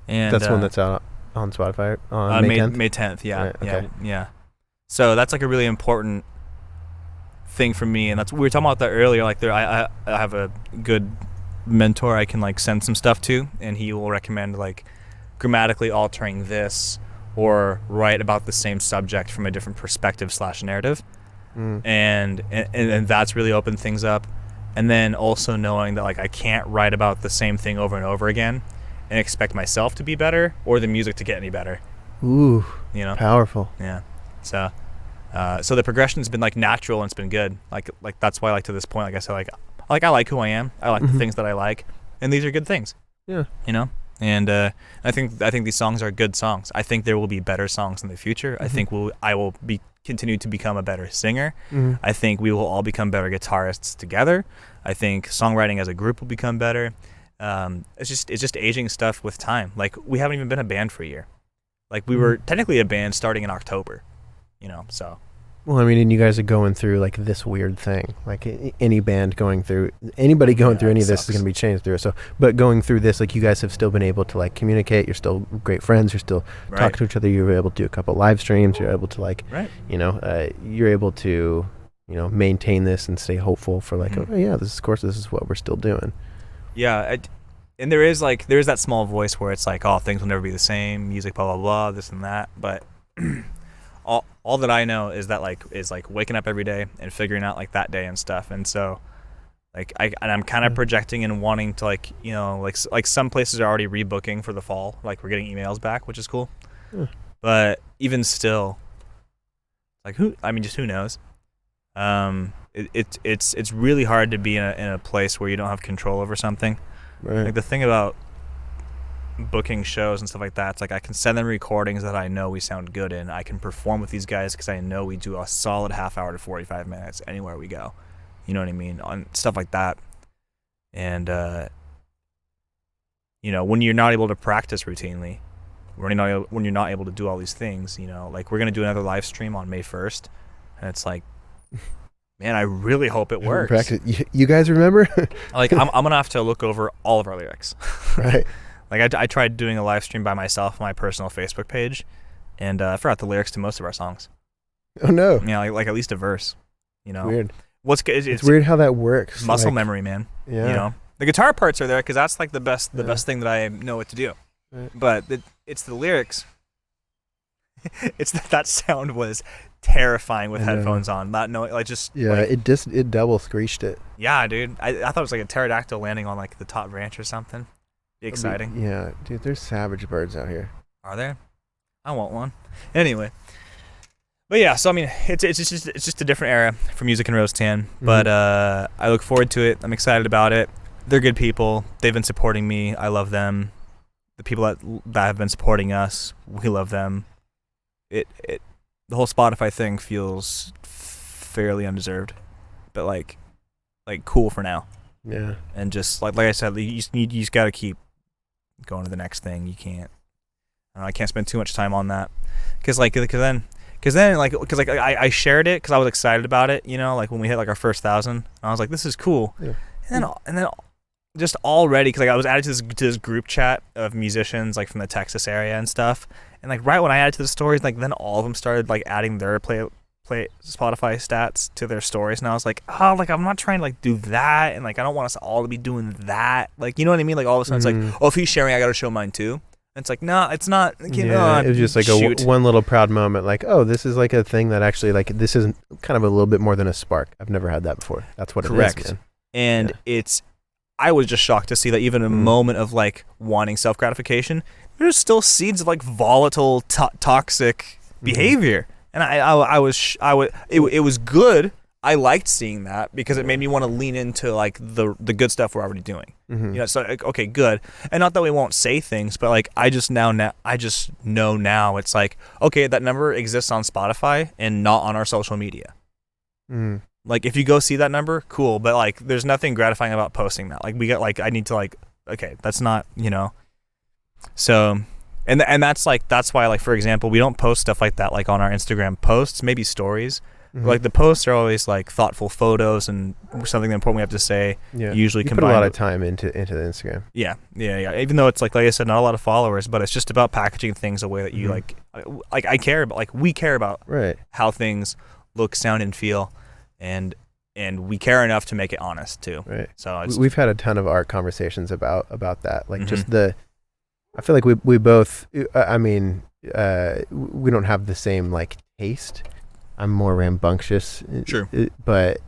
that's one that's out on Spotify on May 10th. May 10th. Yeah. Right, okay. Yeah. So that's like a really important thing for me, and we were talking about that earlier. Like I have a good mentor I can like send some stuff to, and he will recommend like grammatically altering this or write about the same subject from a different perspective / narrative. And that's really opened things up. And then also knowing that like I can't write about the same thing over and over again and expect myself to be better or the music to get any better. Ooh, you know, powerful. Yeah. So the progression's been like natural and it's been good. Like that's why like to this point, like I said, I like who I am. I like the things that I like, and these are good things. Yeah. You know. And I think these songs are good songs. I think there will be better songs in the future. I think I will continue to become a better singer. I think we will all become better guitarists together. I think songwriting as a group will become better. It's just aging stuff with time. Like we haven't even been a band for a year. Like we were technically a band starting in October. You know, so. Well, I mean, and you guys are going through like this weird thing. Like any band anybody going through any of this is going to be changed through it. So, but going through this, like you guys have still been able to like communicate. You're still great friends. You're still talking to each other. You're able to do a couple live streams. You're able to like, you're able to, maintain this and stay hopeful for like, oh yeah, this is what we're still doing. Yeah. And there is that small voice where it's like, oh, things will never be the same. Music, blah, blah, blah, this and that. But all that I know is that is waking up every day and figuring out like that day and stuff. And so I'm kind of projecting and wanting to like some places are already rebooking for the fall. Like we're getting emails back, which is cool. But even still, like who knows? It's really hard to be in a place where you don't have control over something. Right. Like the thing about booking shows and stuff like that, it's like I can send them recordings that I know we sound good in. I can perform with these guys because I know we do a solid half hour to 45 minutes anywhere we go. You know what I mean? On stuff like that. And when you're not able to practice routinely, when you're not able to do all these things, like we're gonna do another live stream on May 1st, and it's like, man, I really hope it works. Practice. You guys remember? Like I'm gonna have to look over all of our lyrics. Right. Like I tried doing a live stream by myself on my personal Facebook page, and I forgot the lyrics to most of our songs. Oh no! Yeah, like at least a verse. Weird. It's weird how that works. Muscle memory, man. Yeah. The guitar parts are there because that's like the best thing that I know what to do. Right. But it's the lyrics. That sound was terrifying with headphones on. Not knowing, it double screeched it. Yeah, dude. I thought it was like a pterodactyl landing on like the top branch or something. Exciting. Yeah, dude, there's savage birds out here. Are there? I want one. Anyway. But yeah, so I mean, it's just a different era for music in Rosetan, but I look forward to it. I'm excited about it. They're good people. They've been supporting me. I love them. The people that have been supporting us, we love them. The whole Spotify thing feels fairly undeserved, but like cool for now. Yeah. And just like I said, you just got to keep going to the next thing. You can't. I can't spend too much time on that because I shared it because I was excited about it. Like when we hit like our first 1,000, I was like, this is cool. Yeah. And then just already because I was added to this group chat of musicians like from the Texas area and stuff. And like right when I added to the stories, like then all of them started like adding their play Spotify stats to their stories, and I was like, oh, like I'm not trying to like do that, and like I don't want us all to be doing that, like, you know what I mean? Like all of a sudden it's like, oh, if he's sharing, I got to show mine too. And it's like, no, it's not. You know, it was just like one little proud moment, like, oh, this is like a thing that actually, like, this is kind of a little bit more than a spark. I've never had that before. That's what correct. It is, man. And I was just shocked to see that even a moment of like wanting self gratification, there's still seeds of like volatile, toxic behavior. And it was good. I liked seeing that because it made me want to lean into like the good stuff we're already doing. You know, so like, okay, good. And not that we won't say things, but like I just know now it's like, okay, that number exists on Spotify and not on our social media. Like if you go see that number, cool, but like there's nothing gratifying about posting that. Like we got like I need to like, okay, that's not, you know. So and that's why, like, for example, we don't post stuff like that like on our Instagram posts, maybe stories. Like the posts are always like thoughtful photos and something important we have to say. Usually you combined. Put a lot of time into the Instagram. Yeah. Even though it's like I said, not a lot of followers, but it's just about packaging things a way that you like I care about, like we care about how things look, sound, and feel, and we care enough to make it honest too. Right. So we've had a ton of art conversations about that, like just I feel like we both. I mean, we don't have the same like taste. I'm more rambunctious. Sure. But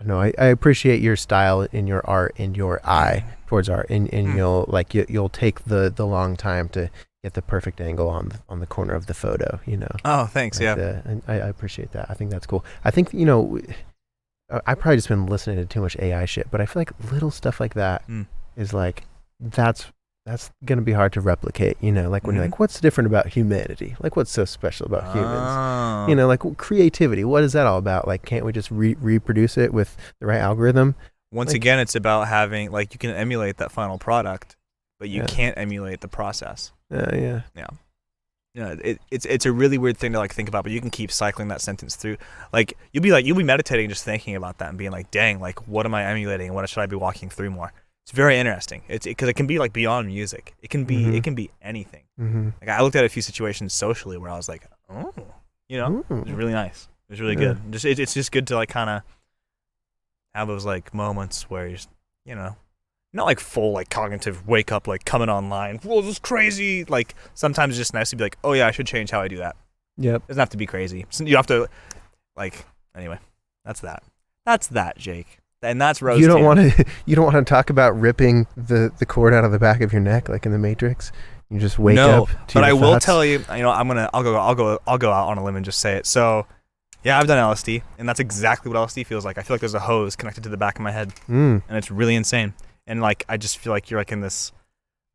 no, I appreciate your style in your art and your eye towards art, and you'll take the long time to get the perfect angle on the corner of the photo. You know. Oh, thanks. Like and I appreciate that. I think that's cool. I think I've probably just been listening to too much AI shit, but I feel like little stuff like that is like that's going to be hard to replicate, you know, like when you're like, what's different about humanity? Like, what's so special about humans? You know, like creativity, what is that all about? Like, can't we just reproduce it with the right algorithm? Once again, it's about having, like, you can emulate that final product, but you can't emulate the process. Yeah. It's a really weird thing to like think about, but you can keep cycling that sentence through. Like, you'll be meditating, just thinking about that and being like, dang, like, what am I emulating? What should I be walking through more? It's very interesting. It's because it can be like beyond music. It can be anything. Like I looked at a few situations socially where I was like, oh, you know, it was really nice. It was really good. It's just good to like kind of have those like moments where you're just, you know, not like full like cognitive wake up like coming online. Whoa, this is crazy. Like sometimes it's just nice to be like, oh yeah, I should change how I do that. Yep. It doesn't have to be crazy. So you have to like anyway. That's that, Jake. And that's Rosetan. You don't want to talk about ripping the cord out of the back of your neck like in the Matrix. You just wake up. But I will tell you, you know, I'll go out on a limb and just say it. So, yeah, I've done LSD, and that's exactly what LSD feels like. I feel like there's a hose connected to the back of my head, and it's really insane. And like, I just feel like you're like in this.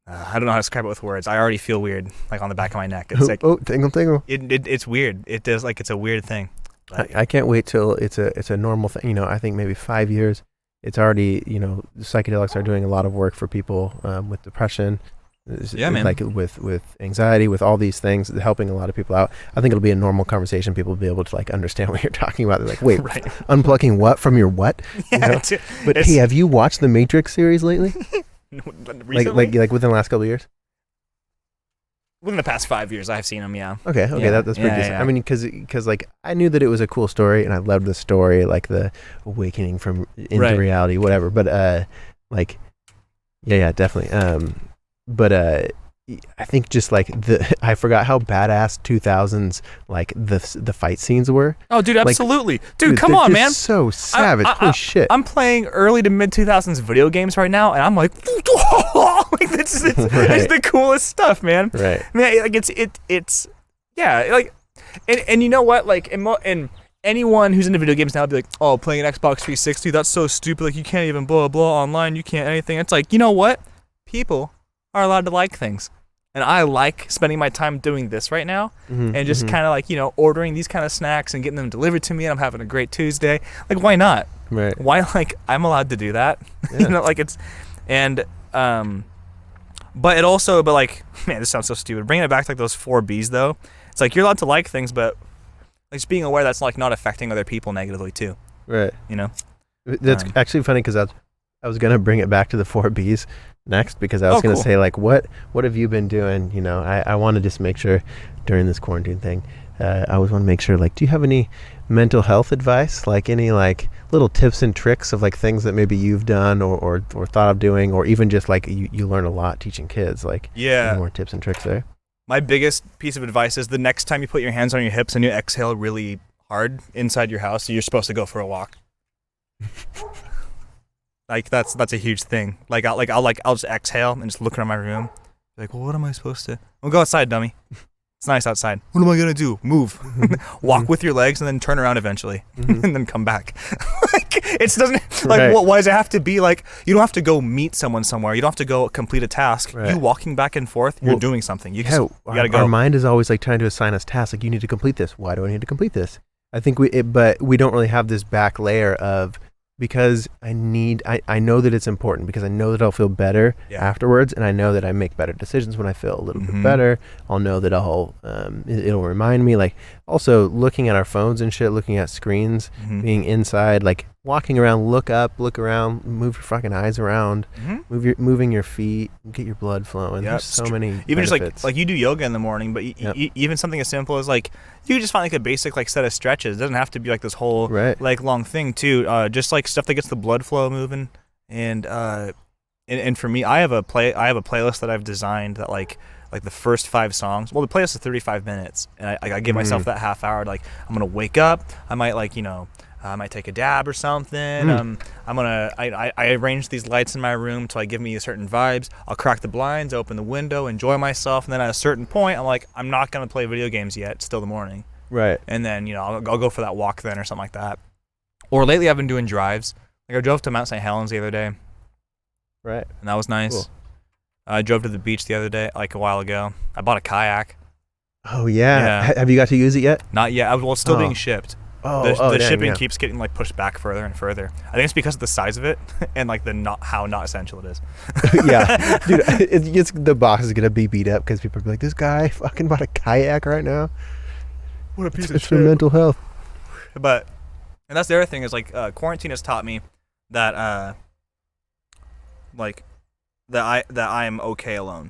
I don't know how to describe it with words. I already feel weird, like on the back of my neck. It's like tingle. It's weird. It does, like, it's a weird thing. I can't wait till it's a normal thing. You know, I think maybe 5 years. It's already, you know, psychedelics are doing a lot of work for people with depression, man. Like with anxiety, with all these things, helping a lot of people out. I think it'll be a normal conversation. People will be able to like understand what you're talking about. They're like, wait, unplugging what from your what? You know? But hey, have you watched the Matrix series lately? like within the last couple of years? Within the past 5 years, I've seen them, yeah. Okay, that's pretty decent. Yeah. I mean, because like I knew that it was a cool story, and I loved the story, like the awakening from into reality, whatever. But like, yeah, definitely. But I think just like I forgot how badass 2000s like the fight scenes were. Oh, dude, absolutely, like, dude, come on, man, so savage. Holy shit! I'm playing early to mid 2000s video games right now, and I'm like, like it's the coolest stuff, man. Right. Man, like it's yeah, like, and you know what, like, and anyone who's into video games now would be like, oh, playing an Xbox 360, that's so stupid. Like, you can't even blah blah online. You can't anything. It's like, you know what? People are allowed to like things. And I like spending my time doing this right now, and just kind of like, you know, ordering these kind of snacks and getting them delivered to me, and I'm having a great Tuesday. Like, why not? Right. Why, like, I'm allowed to do that? Yeah. You know, like, it's, and, but like, man, this sounds so stupid. Bringing it back to like those 4 Bs though, it's like you're allowed to like things, but like just being aware that's like not affecting other people negatively too. Right. You know? That's actually funny because I was going to bring it back to the 4 Bs next, because I was going to say, like, what have you been doing? You know, I want to just make sure during this quarantine thing, I always want to make sure, like, do you have any mental health advice? Like any like little tips and tricks of like things that maybe you've done or thought of doing, or even just like you learn a lot teaching kids, like any more tips and tricks there? My biggest piece of advice is the next time you put your hands on your hips and you exhale really hard inside your house, you're supposed to go for a walk. Like that's a huge thing. I'll just exhale and just look around my room. Like, well, what am I supposed to? I'll go outside, dummy. It's nice outside. What am I gonna do? Move. Walk with your legs and then turn around eventually, and then come back. Like it doesn't. Like Right. why does it have to be like? You don't have to go meet someone somewhere. You don't have to go complete a task. Right. You walking back and forth. You're doing something. You gotta go. Our mind is always like trying to assign us tasks. Like, you need to complete this. Why do I need to complete this? I think but we don't really have this back layer of, because I know that it's important, because I know that I'll feel better afterwards, and I know that I make better decisions when I feel a little bit better. I'll know that it'll remind me, like, also looking at our phones and shit, looking at screens, being inside, like walking around, look up, look around, move your fucking eyes around, moving your feet, get your blood flowing. There's so many even benefits. just like you do yoga in the morning, but even something as simple as like you just find like a basic like set of stretches. It doesn't have to be like this whole like long thing too. Just like stuff that gets the blood flow moving. And for me, I have a playlist that I've designed that like the first 5 songs. Well, the playlist is 35 minutes, and I give myself that half hour. Like, I'm gonna wake up. I might I might take a dab or something. I arrange these lights in my room to like give me certain vibes. I'll crack the blinds, open the window, enjoy myself, and then at a certain point, I'm like, I'm not gonna play video games yet. It's still the morning. Right. And then I'll go for that walk then or something like that. Or lately, I've been doing drives. Like I drove to Mount St. Helens the other day. Right. And that was nice. Cool. I drove to the beach the other day, like a while ago. I bought a kayak. Oh yeah. Have you got to use it yet? Not yet. It's still being shipped. The Damn, shipping keeps getting like pushed back further and further. I think it's because of the size of it and like how not essential it is. Yeah, dude, the box is gonna be beat up because people are like, this guy fucking bought a kayak right now. What a piece of It's shit. for mental health. And that's the other thing is like quarantine has taught me that I am okay alone.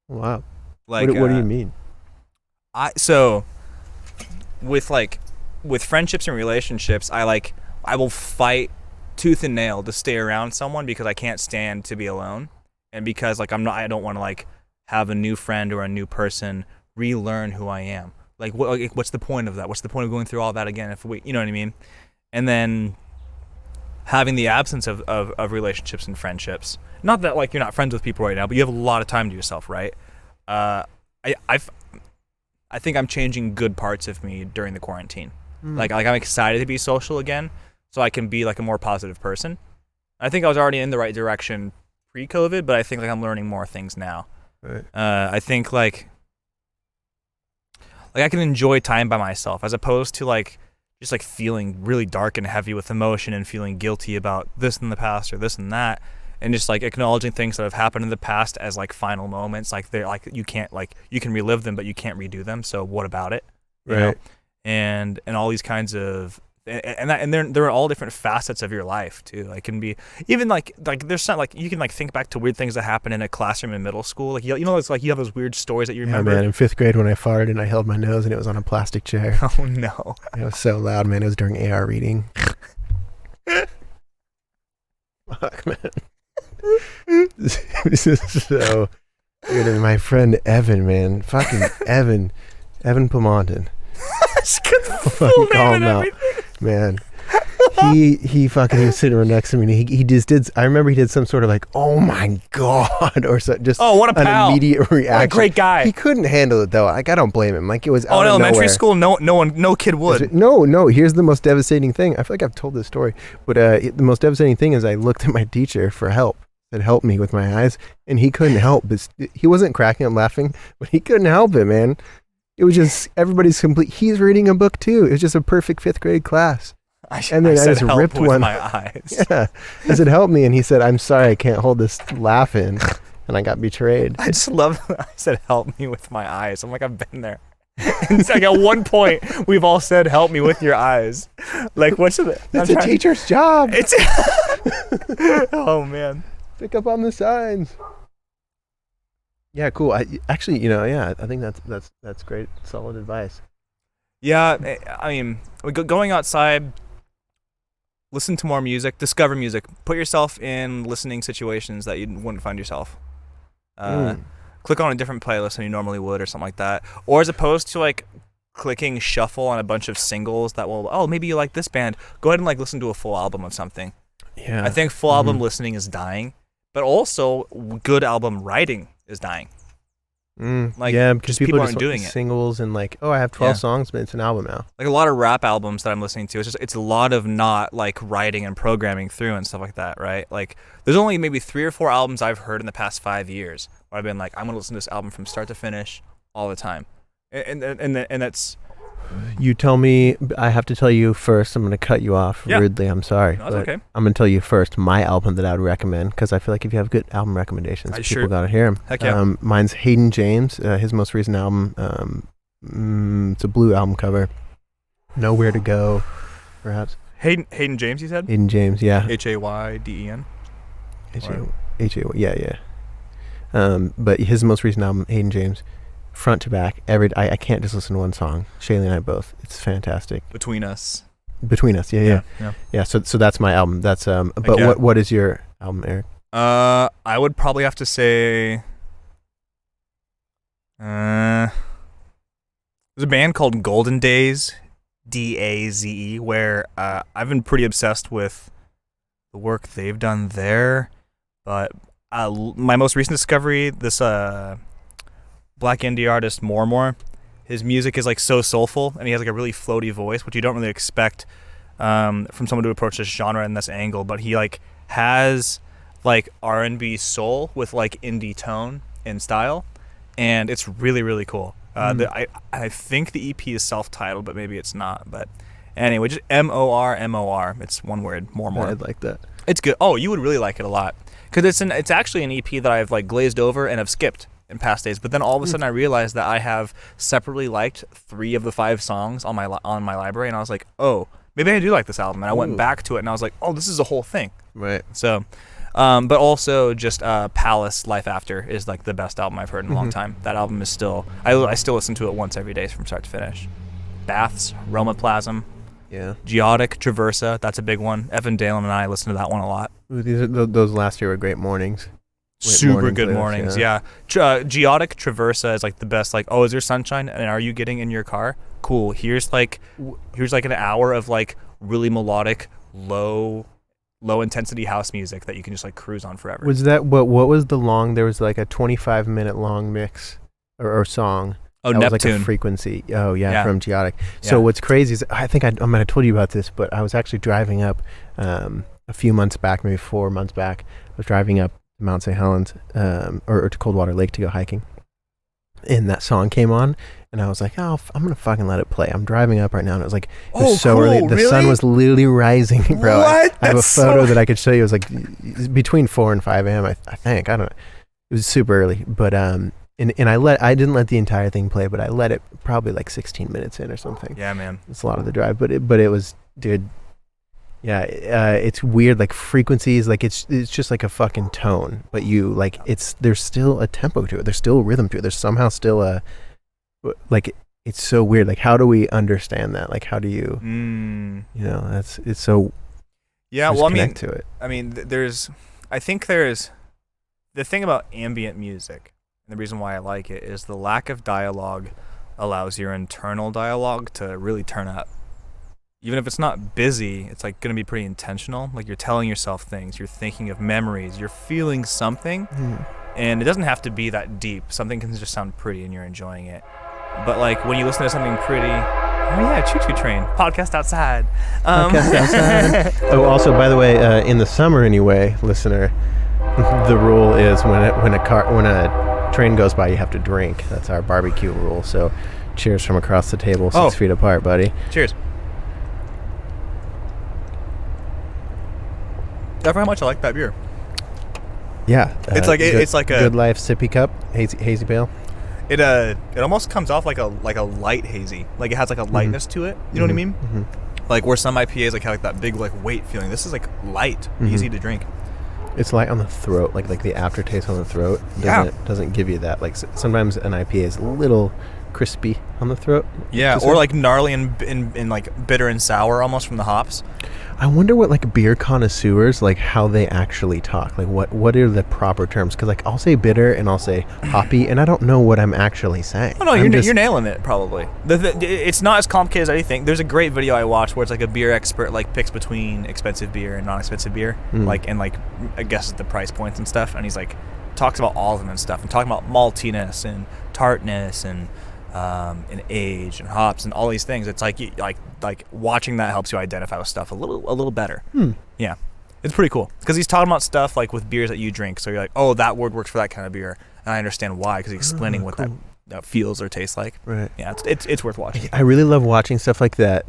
Wow. Like what do you mean? With friendships and relationships, I will fight tooth and nail to stay around someone because I can't stand to be alone, and because like I don't want to like have a new friend or a new person relearn who I am. Like what's the point of that? What's the point of going through all that again if we, you know what I mean? And then having the absence of relationships and friendships. Not that like you're not friends with people right now, but you have a lot of time to yourself, right? I think I'm changing good parts of me during the quarantine. Like I'm excited to be social again, so I can be like a more positive person. I think I was already in the right direction pre-COVID, but I think like I'm learning more things now. Right. I think like I can enjoy time by myself as opposed to like just like feeling really dark and heavy with emotion and feeling guilty about this in the past or this and that. And just like acknowledging things that have happened in the past as like final moments, like they're like you can't like you can relive them, but you can't redo them. So what about it? You know? And all these kinds of and they're all different facets of your life too. Like can be even like there's some like you can like think back to weird things that happened in a classroom in middle school. Like you know it's like you have those weird stories that you remember. Yeah, man. In 5th grade when I farted and I held my nose and it was on a plastic chair. Oh no! It was so loud, man. It was during AR reading. Fuck, man. This is so weird. My friend Evan, man, fucking Evan Pomonton. Fucking call him out, man. He was sitting right next to me. And he just did. I remember he did some sort of like, oh my god, or so, just what a pal. An immediate reaction. What a great guy. He couldn't handle it though. Like I don't blame him. Like it was. In elementary school, no kid would. No. Here's the most devastating thing. I feel like I've told this story, but the most devastating thing is I looked at my teacher for help. That helped me with my eyes, and he couldn't help. But he wasn't cracking up laughing, but he couldn't help it, man. It was just everybody's complete. He's reading a book too. It was just a perfect 5th grade class. And then I just ripped one. My eyes. Yeah, I said, "Help me," and he said, "I'm sorry, I can't hold this laugh in," and I got betrayed. I just love. I said, "Help me with my eyes." I'm like, I've been there. It's like at one point we've all said, "Help me with your eyes." Like, what's it? It's a teacher's job. It's. Oh man. Pick up on the signs. Yeah, cool. I think that's great, solid advice. Yeah, I mean, going outside, listen to more music, discover music, put yourself in listening situations that you wouldn't find yourself. Click on a different playlist than you normally would or something like that. Or as opposed to like clicking shuffle on a bunch of singles that will, oh, maybe you like this band, go ahead and like listen to a full album of something. Yeah. I think full album listening is dying, but also good album writing is dying. Like, yeah, because people aren't just doing it. Singles and like, oh, I have 12 songs, but it's an album now. Like a lot of rap albums that I'm listening to, it's a lot of not like writing and programming through and stuff like that, right? Like there's only maybe 3 or 4 albums I've heard in the past 5 years where I've been like, I'm gonna listen to this album from start to finish all the time, and that's. You tell me. I have to tell you first. I'm going to cut you off rudely. I'm sorry. No, that's okay. I'm going to tell you first my album that I would recommend, because I feel like if you have good album recommendations, people got to hear them. Heck yeah. Mine's Hayden James. His most recent album. It's a blue album cover. Nowhere to Go, perhaps. Hayden James, you said? Hayden James, yeah. Hayden. Yeah. But his most recent album, Hayden James, front to back, I can't just listen to one song. Shaylee and I both. It's fantastic. Between Us. Yeah. So that's my album. That's but what is your album, Eric? I would probably have to say there's a band called Golden Days, Daze, where I've been pretty obsessed with the work they've done there. But my most recent discovery, this Black indie artist More, his music is like so soulful, and he has like a really floaty voice, which you don't really expect from someone to approach this genre in this angle. But he like has like R&B soul with like indie tone and style, and it's really, really cool. I think the EP is self-titled, but maybe it's not. But anyway, just MOR. It's one word. More. I'd like that. It's good. Oh, you would really like it a lot, because it's actually an EP that I've like glazed over and have skipped in past days. But then all of a sudden I realized that I have separately liked 3 of the 5 songs on my library, and I was like, oh, maybe I do like this album. And I went back to it, and I was like, oh, this is a whole thing. Right. So, but also just Palace Life After is like the best album I've heard in a long time. That album is still, I still listen to it once every day from start to finish. Baths, Romaplasm, Geotic, Traversa, that's a big one. Evan Dalen and I listen to that one a lot. Ooh, those last year were great mornings. Super good mornings, yeah. Geotic Traversa is like the best. Like, oh, is there sunshine? And are you getting in your car? Cool. Here's like an hour of like really melodic, low intensity house music that you can just like cruise on forever. Was that what was the long? There was like a 25-minute long mix or song. Oh, that Neptune. Was like a frequency. Oh yeah, from Geotic. So what's crazy is I think I might have told you about this, but I was actually driving up a few months back, maybe 4 months back. I was driving up Mount St. Helens or to Coldwater Lake to go hiking, and that song came on, and I was like, oh, I'm gonna fucking let it play. I'm driving up right now, and it was like, it was so cool, early. The sun was literally rising, bro. What? I have a photo that I could show you. It was like between 4 and 5 a.m. I think. I don't know. It was super early, but and I didn't let the entire thing play, but I let it probably like 16 minutes in or something. Yeah, man. It's a lot of the drive, but it was, dude. Yeah, it's weird. Like frequencies, like it's just like a fucking tone, but there's still a tempo to it. There's still a rhythm to it. There's somehow still like it's so weird. Like, how do we understand that? Like, how do you, it's so. Yeah, well, connect to it. I mean, I think there's the thing about ambient music, and the reason why I like it is the lack of dialogue allows your internal dialogue to really turn up. Even if it's not busy, it's like going to be pretty intentional. Like, you're telling yourself things, you're thinking of memories, you're feeling something, and it doesn't have to be that deep. Something can just sound pretty and you're enjoying it. But like when you listen to something pretty, oh yeah, Choo Choo Train, podcast outside. Podcast outside. Oh, also, by the way, in the summer anyway, listener, the rule is when a train goes by, you have to drink. That's our barbecue rule. So, cheers from across the table, 6 feet apart, buddy. Cheers. That's how much I like that beer. Yeah, it's like a Good Life sippy cup, hazy pale. It almost comes off like a light hazy, like it has like a lightness to it. You know what I mean? Mm-hmm. Like where some IPAs like have like that big like weight feeling. This is like light, easy to drink. It's light on the throat, like the aftertaste on the throat doesn't give you that. Like sometimes an IPA is a little crispy on the throat. Yeah, or like gnarly and like bitter and sour almost from the hops. I wonder what like beer connoisseurs, like how they actually talk. Like what are the proper terms? Because like I'll say bitter and I'll say hoppy, and I don't know what I'm actually saying. Oh no, you're nailing it probably. It's not as complicated as I think. There's a great video I watched where it's like a beer expert like picks between expensive beer and non-expensive beer, like I guess the price points and stuff, and he's like talks about all of them and stuff, and talking about maltiness and tartness and age and hops and all these things. It's like watching that helps you identify with stuff a little better. Yeah, it's pretty cool because he's talking about stuff like with beers that you drink. So you're like, oh, that word works for that kind of beer, and I understand why because he's explaining what that feels or tastes like. Right. Yeah, it's worth watching. I really love watching stuff like that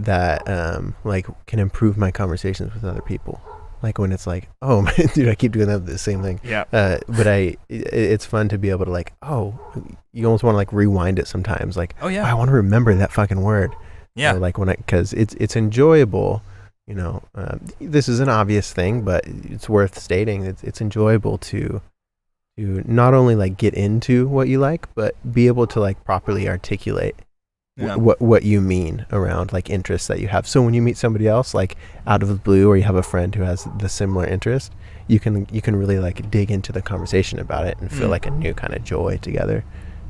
like can improve my conversations with other people. Like when it's like, oh, man, dude, I keep doing the same thing. Yeah. But it's fun to be able to like, oh, you almost want to like rewind it sometimes. Like, oh yeah, I want to remember that fucking word. Yeah. Like because it's enjoyable. You know, this is an obvious thing, but it's worth stating. It's enjoyable to not only like get into what you like, but be able to like properly articulate what you mean around like interests that you have. So when you meet somebody else like out of the blue, or you have a friend who has the similar interest, you can really like dig into the conversation about it and feel like a new kind of joy together,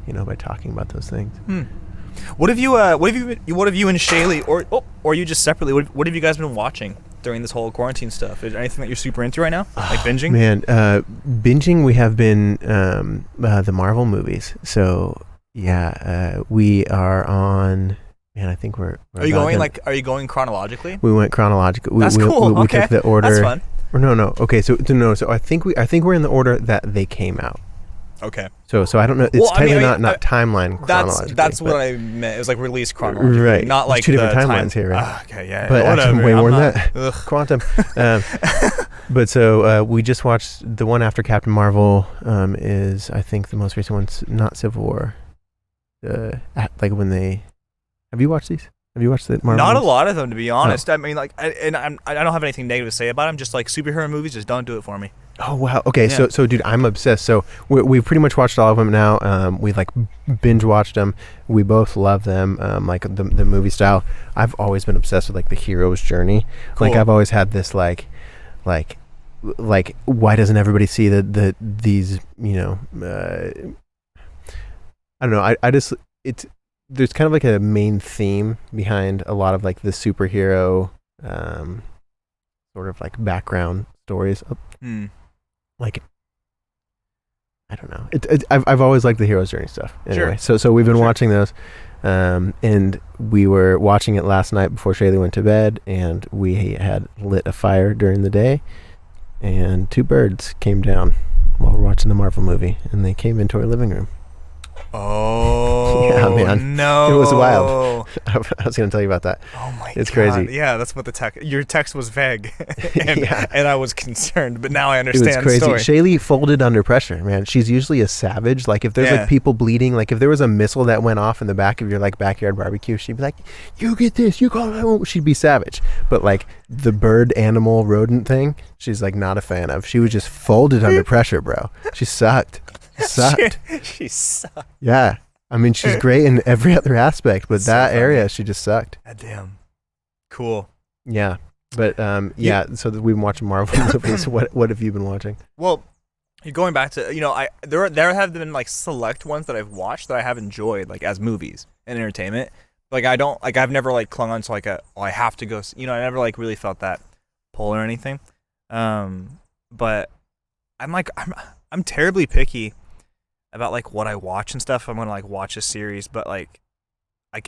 you know, by talking about those things. What have you and Shaylee or you just separately, what have you guys been watching during this whole quarantine stuff? Is there anything that you're super into right now, like binging? Man, binging, we have been the Marvel movies. So yeah, we are on. Man, I think we're Are you going chronologically? We went chronologically. That's cool. We took the order. That's fun. Or no. Okay, so I think we're in the order that they came out. Okay. So I don't know. It's not timeline chronologically. That's what I meant. It was like release chronologically, right? Not like two different timelines here, right? Okay, yeah. But actually, way more than that. Ugh. Quantum. But so we just watched the one after Captain Marvel. Is I think the most recent one's not Civil War. Like when they. Have you watched these? Have you watched the Marvel Not movies? a lot of them, to be honest. Oh. I mean, like, I don't have anything negative to say about them. Just like superhero movies, just don't do it for me. Oh wow. Okay. Yeah. So dude, I'm obsessed. So we've pretty much watched all of them now. We like binge watched them. We both love them. Like the movie style. I've always been obsessed with like the hero's journey. Cool. Like I've always had this like why doesn't everybody see these, you know, I don't know. I just there's kind of like a main theme behind a lot of like the superhero sort of like background stories. Like I don't know. I've always liked the hero's journey stuff. Anyway, Sure. So we've been watching those, and we were watching it last night before Shaylee went to bed, and we had lit a fire during the day, and two birds came down while we're watching the Marvel movie, and they came into our living room. Oh, yeah, man. No. It was wild. I was going to tell you about that. Oh my God. It's crazy. Yeah, that's what your text was vague. Yeah. And I was concerned, but now I understand It was crazy. the story. Shaylee folded under pressure, man. She's usually a savage. Like if there's like people bleeding, like if there was a missile that went off in the back of your like backyard barbecue, she'd be like, you get this, you call it. She'd be savage. But like the bird, animal, rodent thing, she's like not a fan of. She was just folded under pressure, bro. She sucked. She sucked. Yeah. I mean, she's great in every other aspect, but that area, she just sucked. God damn. Cool. Yeah. But, so we've been watching Marvel movies. What have you been watching? Well, going back to, you know, there have been, like, select ones that I've watched that I have enjoyed, like, as movies and entertainment. Like, I've never, like, clung on to, like, I have to go, you know, I never, like, really felt that pull or anything. But I'm terribly picky about like what I watch and stuff. I'm gonna like watch a series, but like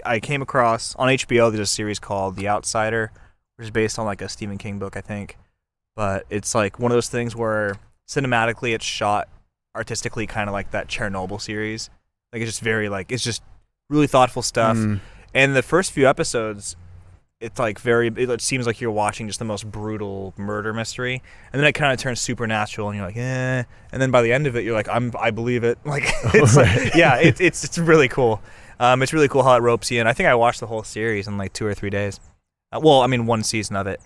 I came across on HBO there's a series called The Outsider, which is based on like a Stephen King book, I think. But it's like one of those things where cinematically it's shot artistically kind of like that Chernobyl series. Like it's just very like it's just really thoughtful stuff. And the first few episodes it's like it seems like you're watching just the most brutal murder mystery, and then it kind of turns supernatural, and you're like, eh. And then by the end of it, you're like, I believe it. Like, it's like, yeah, it's really cool. It's really cool how it ropes you in. I think I watched the whole series in like 2 or 3 days. Well, I mean, one season of it,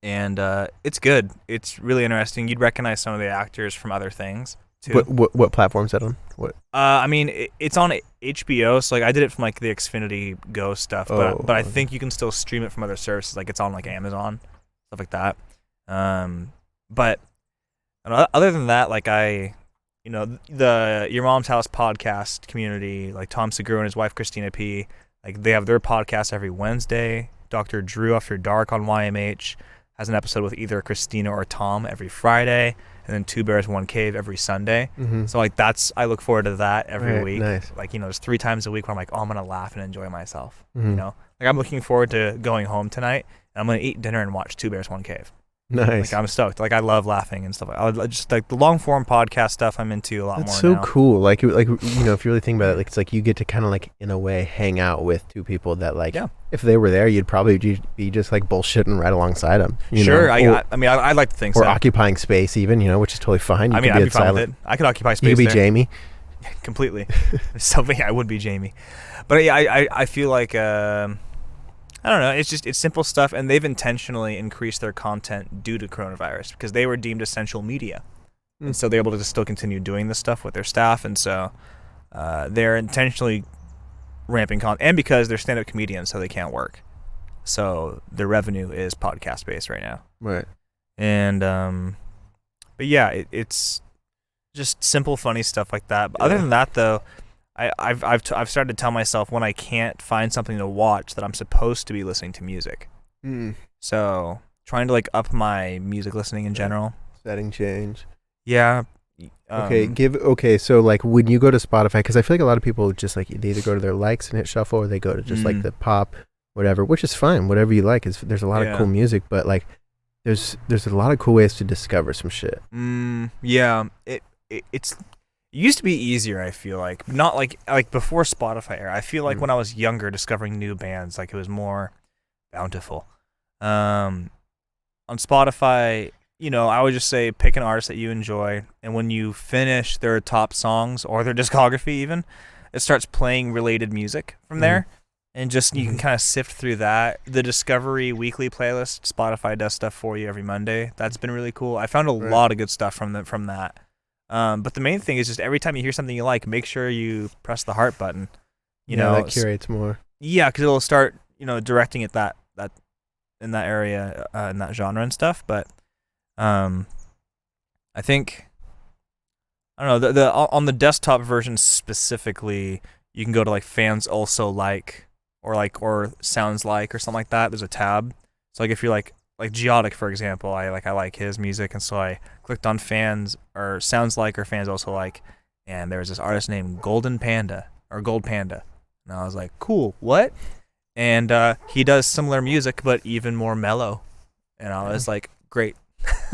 and it's good. It's really interesting. You'd recognize some of the actors from other things too. What platform is that on? What? I mean, it's on HBO. So like, I did it from like the Xfinity Go stuff, but I okay. think you can still stream it from other services. Like it's on like Amazon, stuff like that. But other than that, like the Your Mom's House podcast community, like Tom Segura and his wife Christina P, like they have their podcast every Wednesday. Dr. Drew After Dark on YMH has an episode with either Christina or Tom every Friday, and then Two Bears One Cave every Sunday. Mm-hmm. So like I look forward to that every week. Nice. Like there's 3 times a week where I'm like, oh, I'm gonna laugh and enjoy myself. Mm-hmm. Like I'm looking forward to going home tonight and I'm gonna eat dinner and watch Two Bears One Cave. Nice. Like I'm stoked. Like I love laughing and stuff. I just like the long form podcast stuff. I'm into a lot That's more. so now. cool. Like if you really think about it, like it's like you get to kind of like in a way hang out with 2 people that like if they were there, you'd probably be just like bullshitting right alongside them. Sure. I mean, I'd like to think so. Or occupying space, even which is totally fine. I'd be fine with it. I could occupy space. You could be there. Jamie. Completely. So yeah, I would be Jamie. But yeah, I feel like I don't know. It's simple stuff, and they've intentionally increased their content due to coronavirus because they were deemed essential media, and so they're able to still continue doing this stuff with their staff, and so they're intentionally ramping content, and because they're stand-up comedians, so they can't work, so their revenue is podcast based right now. Right. And but yeah, it's just simple, funny stuff like that. But other than that, though. I've started to tell myself when I can't find something to watch that I'm supposed to be listening to music. So trying to like up my music listening in general. Setting change. Yeah. So like when you go to Spotify, because I feel like a lot of people just like they either go to their likes and hit shuffle, or they go to just like the pop, whatever, which is fine. Whatever you like there's a lot of cool music, but like there's a lot of cool ways to discover some shit. Yeah. It used to be easier, I feel like. Not like before Spotify era. I feel like when I was younger, discovering new bands, like it was more bountiful. On Spotify, I would just say pick an artist that you enjoy, and when you finish their top songs or their discography even, it starts playing related music from there. And just you can kind of sift through that. The Discovery weekly playlist, Spotify does stuff for you every Monday. That's been really cool. I found a lot of good stuff from that. But the main thing is just every time you hear something you like, make sure you press the heart button. That curates more. Yeah, because it'll start, directing it that in that area, in that genre and stuff. But I think I don't know the on the desktop version specifically, you can go to like fans also like or sounds like or something like that. There's a tab. So like if you're like Geodic, for example, I like his music, and so I clicked on fans or sounds like or fans also like, and there was this artist named Gold Panda, and I was like, cool, what? And he does similar music but even more mellow, and I was like, great.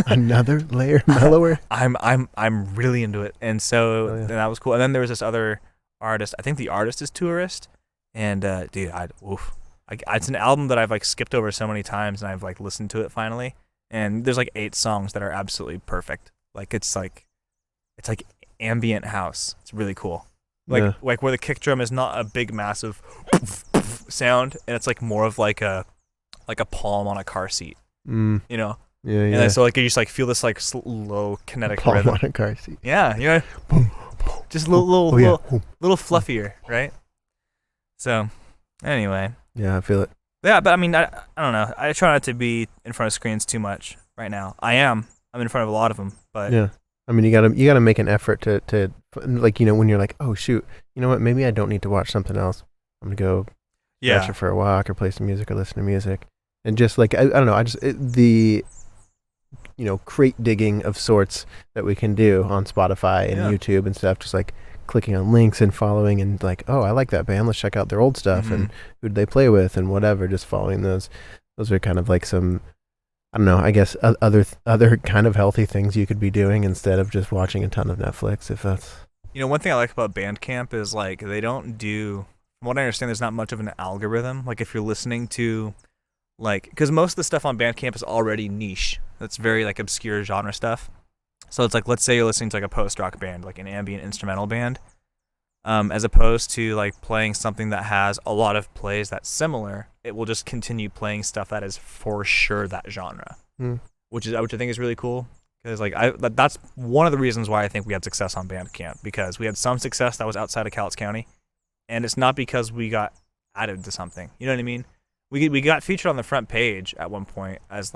Another layer mellower. I'm really into it, and so and that was cool. And then there was this other artist. I think the artist is Tourist, and dude, it's an album that I've like skipped over so many times, and I've like listened to it finally. And there's like 8 songs that are absolutely perfect. Like it's like ambient house. It's really cool. Like where the kick drum is not a big massive sound, and it's like more of like a palm on a car seat. Yeah. And then, so like you just like feel this like slow kinetic palm rhythm on a car seat. Yeah. Just a little fluffier, right? So anyway. Yeah, I feel it. Yeah, but I mean, I don't know. I try not to be in front of screens too much right now. I'm in front of a lot of them, but yeah. I mean, you gotta make an effort to like, when you're like, oh shoot, you know what? Maybe I don't need to watch something else. I'm gonna go stretch for a walk or play some music or listen to music, and just like I don't know. The crate digging of sorts that we can do on Spotify and YouTube and stuff, just like clicking on links and following and like, oh, I like that band, let's check out their old stuff and who they play with and whatever, just following those are kind of like some, I don't know, I guess other kind of healthy things you could be doing instead of just watching a ton of Netflix, if that's one thing I like about Bandcamp is like they don't do, from what I understand, there's not much of an algorithm. Like if you're listening to like, because most of the stuff on Bandcamp is already niche, that's very like obscure genre stuff. So it's like, let's say you're listening to like a post-rock band, like an ambient instrumental band, as opposed to like playing something that has a lot of plays that's similar, it will just continue playing stuff that is for sure that genre. which I think is really cool. Because that's one of the reasons why I think we had success on Bandcamp, because we had some success that was outside of Cowlitz County, and it's not because we got added to something. You know what I mean? We got featured on the front page at one point as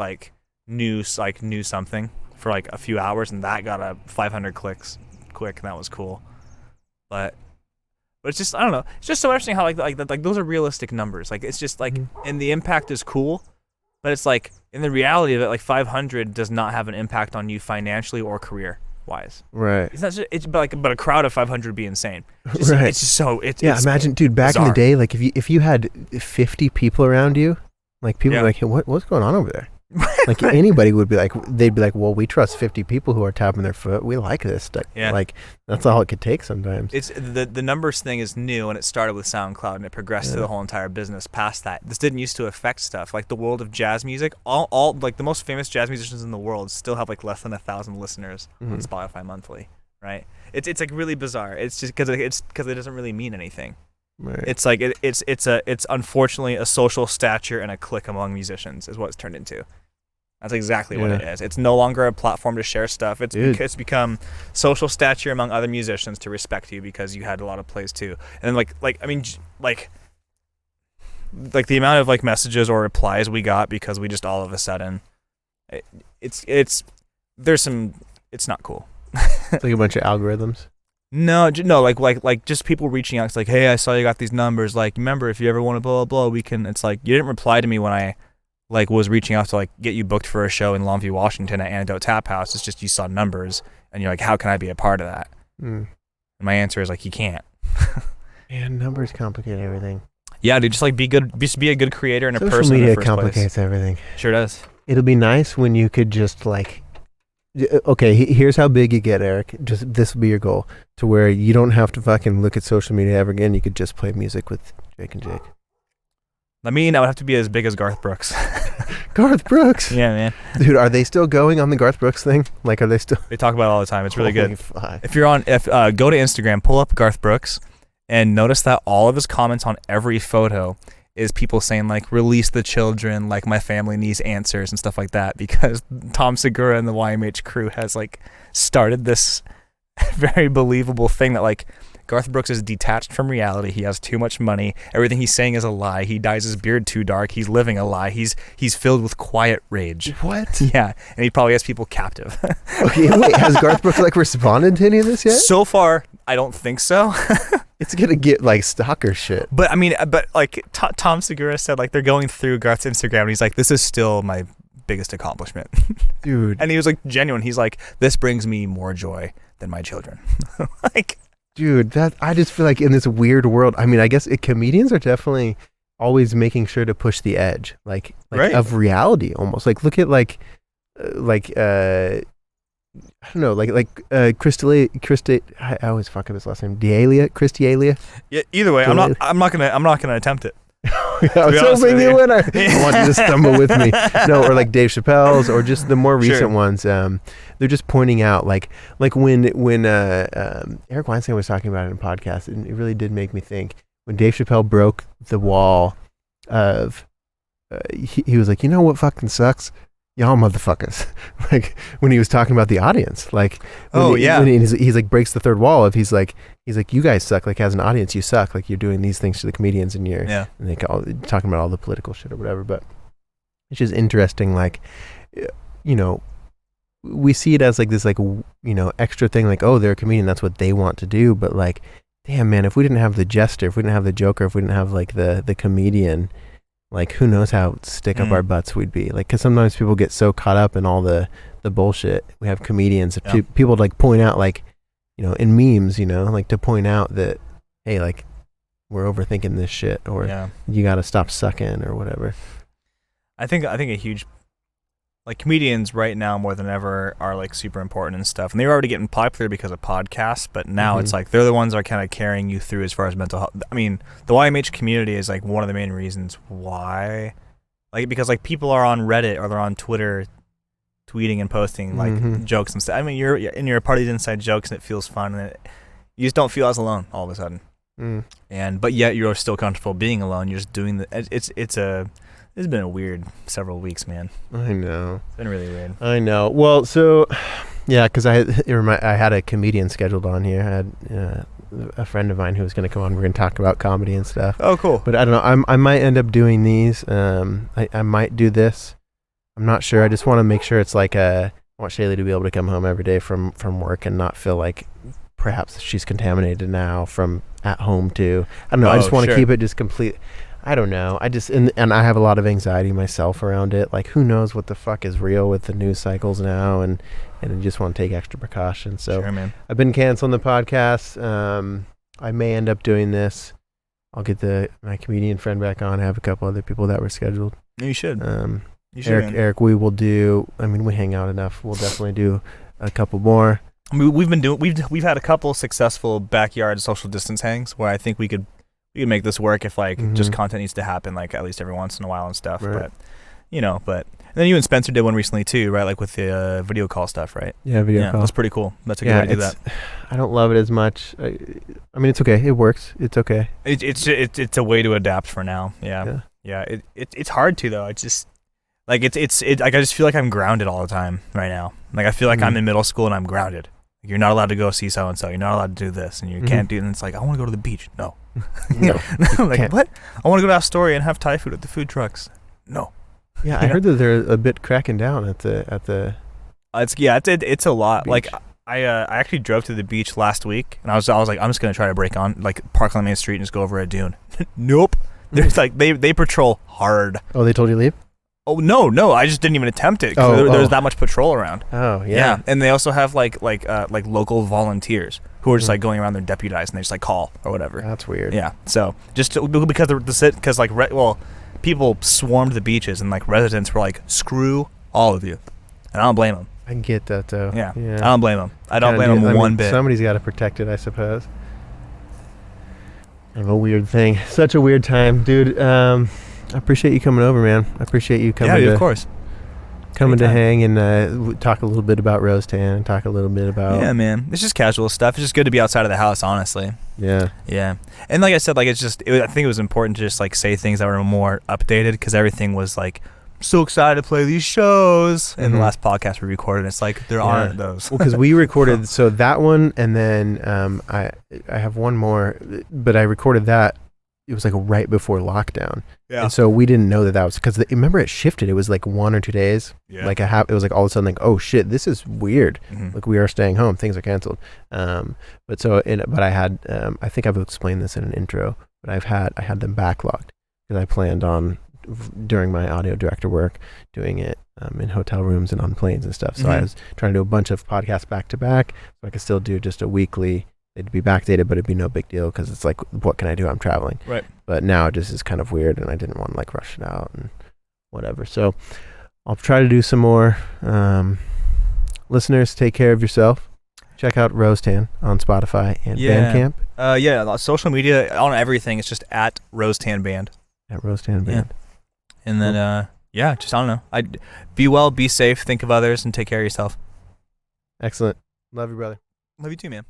new something for a few hours, and that got 500 clicks quick, and that was cool. But it's just, I don't know. It's just so interesting how those are realistic numbers. It's just and the impact is cool, but it's in the reality of it, 500 does not have an impact on you financially or career wise. Right. It's not just, but a crowd of 500 would be insane. Right. It's just so imagine, dude, back bizarre. in the day, if you had 50 people around you, people are hey, what's going on over there? Anybody would be they'd be well, we trust 50 people who are tapping their foot. We like this stuff. Yeah. That's all it could take sometimes. It's the numbers thing is new, and it started with SoundCloud, and it progressed to the whole entire business past that. This didn't used to affect stuff. The world of jazz music, all the most famous jazz musicians in the world still have less than 1,000 listeners on Spotify monthly, right? It's really bizarre. It's just because it doesn't really mean anything. Right. It's it's unfortunately a social stature and a clique among musicians is what it's turned into. That's exactly what it is. It's no longer a platform to share stuff. It's become social stature among other musicians to respect you because you had a lot of plays too. And the amount of messages or replies we got because we just all of a sudden, it's not cool. It's a bunch of algorithms. No, just people reaching out. It's hey, I saw you got these numbers. Remember, if you ever want to blah blah blah, we can. It's you didn't reply to me when I was reaching out to get you booked for a show in Longview, Washington at Antidote Tap House. It's just you saw numbers and you're how can I be a part of that? And my answer is you can't. Man, numbers complicate everything. Yeah, dude, just be good. Just be a good creator and a person. Social media in the first complicates place. Everything. Sure does. It'll be nice when you could just okay, here's how big you get, Eric. Just this will be your goal, to where you don't have to fucking look at social media ever again. You could just play music with Jake and Jake. I would have to be as big as Garth Brooks. Garth Brooks? Yeah, man. Dude, are they still going on the Garth Brooks thing? Are they still? They talk about it all the time. It's really good. Fuck. If go to Instagram, pull up Garth Brooks, and notice that all of his comments on every photo is people saying release the children, my family needs answers and stuff like that, because Tom Segura and the YMH crew has started this very believable thing that Garth Brooks is detached from reality. He has too much money. Everything he's saying is a lie. He dyes his beard too dark. He's living a lie. He's filled with quiet rage. What? Yeah, and he probably has people captive. Okay, wait, has Garth Brooks responded to any of this yet? So far, I don't think so. It's gonna get stalker shit. But Tom Segura said they're going through Garth's Instagram and he's this is still my biggest accomplishment. Dude. And he was genuine. He's this brings me more joy than my children. Dude, I just feel in this weird world. I mean, I guess comedians are definitely always making sure to push the edge, right, of reality almost. Look at I don't know, Christy, I always fuck up his last name. Christy Alia. Yeah. Either way, I'm not gonna attempt it. I was hoping you would. I want you to stumble with me. No, or Dave Chappelle's, or just the more recent ones. They're just pointing out, when Eric Weinstein was talking about it in a podcast, and it really did make me think. When Dave Chappelle broke the wall of, he was you know what fucking sucks? Y'all motherfuckers. When he was talking about the audience, when he's breaks the third wall of he's you guys suck. As an audience, you suck. You're doing these things to the comedians, and and they talking about all the political shit or whatever. But it's just interesting. We see it as this extra thing. Oh, they're a comedian. That's what they want to do. But damn man, if we didn't have the jester, if we didn't have the joker, if we didn't have the comedian. Who knows how stick up our butts we'd be. Because sometimes people get so caught up in all the bullshit. We have comedians, people point out, in memes, to point out that, hey, we're overthinking this shit, or you got to stop sucking, or whatever. I think a huge, comedians right now more than ever are super important and stuff, and they're already getting popular because of podcasts, but now it's they're the ones that are kind of carrying you through as far as mental health. I mean, the YMH community is one of the main reasons why, because people are on Reddit or they're on Twitter tweeting and posting jokes and stuff. I mean, you're a part of these inside jokes and it feels fun, and you just don't feel as alone all of a sudden. But yet you're still comfortable being alone. You're just doing It's been a weird several weeks, man. I know. It's been really weird. I know. Well, so yeah, because I had a comedian scheduled on here. I had a friend of mine who was going to come on. We're going to talk about comedy and stuff. Oh, cool. But I don't know. I might end up doing these. I might do this. I'm not sure. I just want to make sure it's like I want Shaylee to be able to come home every day from work and not feel like perhaps she's contaminated now from at home too. I don't know. I just want to keep it just complete. I don't know. I just and I have a lot of anxiety myself around it. Like, who knows what the fuck is real with the news cycles now, and I just want to take extra precautions. So sure, man. I've been canceling the podcast. I may end up doing this. I'll get my comedian friend back on. I have a couple other people that were scheduled. You should. You should, Eric, we will do. I mean, we hang out enough. We'll definitely do a couple more. I mean, we've had a couple successsul backyard social distance hangs where I think we could make this work if just content needs to happen like at least every once in a while and stuff. Right. But and then you and Spencer did one recently too, right? Like with the video call stuff, right? Yeah, video call. That's pretty cool. That's a good way to do that. I don't love it as much. I mean, it's okay. It works. It's okay. It's a way to adapt for now. Yeah. It's hard to though. It's just like it's like I just feel like I'm grounded all the time right now. Like I feel like I'm in middle school and I'm grounded. Like, you're not allowed to go see so and so. You're not allowed to do this, and you can't do. And it's like I want to go to the beach. No. No. Like can't. What? I want to go to Astoria and have Thai food at the food trucks. No. Yeah, I heard that they're a bit cracking down at the. It's a lot. Beach. Like I actually drove to the beach last week, and I was like, I'm just gonna try to break on park on Main Street and just go over a dune. Nope. There's like they patrol hard. Oh, they told you to leave? Oh no! I just didn't even attempt it because there was that much patrol around. Oh yeah. And they also have like local volunteers who are just like going around there deputized and they just like call or whatever. That's weird. Yeah. So because people swarmed the beaches and like residents were like, screw all of you, and I don't blame them. I get that though. Yeah. I don't blame them. I don't blame them one bit. Somebody's got to protect it, I suppose. Kind of a weird thing. Such a weird time, dude. I appreciate you coming over, man. I appreciate you coming. Yeah, of course. Coming to hang and talk a little bit about Rosetan, talk a little bit about. Yeah, man. It's just casual stuff. It's just good to be outside of the house, honestly. Yeah. Yeah. And like I said, like I think it was important to just like say things that were more updated because everything was like so excited to play these shows. In the last podcast we recorded, it's like there aren't those. Well, because we recorded so that one, and then I have one more, but I recorded that. It was like right before lockdown. Yeah. And so we didn't know that was because remember it shifted. It was like 1 or 2 days. Yeah. Like it was like all of a sudden like, oh shit, this is weird. Like we are staying home. Things are canceled. But I had I think I've explained this in an intro, but I had them backlogged because I planned on during my audio director work doing it in hotel rooms and on planes and stuff. So I was trying to do a bunch of podcasts back to back, so I could still do just a weekly. They'd be backdated, but it'd be no big deal because it's like, what can I do? I'm traveling. Right. But now it just is kind of weird, and I didn't want to like rush it out and whatever. So I'll try to do some more. Listeners, take care of yourself. Check out Rosetan on Spotify and Bandcamp. Social media on everything. It's just at Rosetan Band. At Rosetan Band. Yeah. And then just I don't know. Be well, be safe, think of others, and take care of yourself. Excellent. Love you, brother. Love you too, man.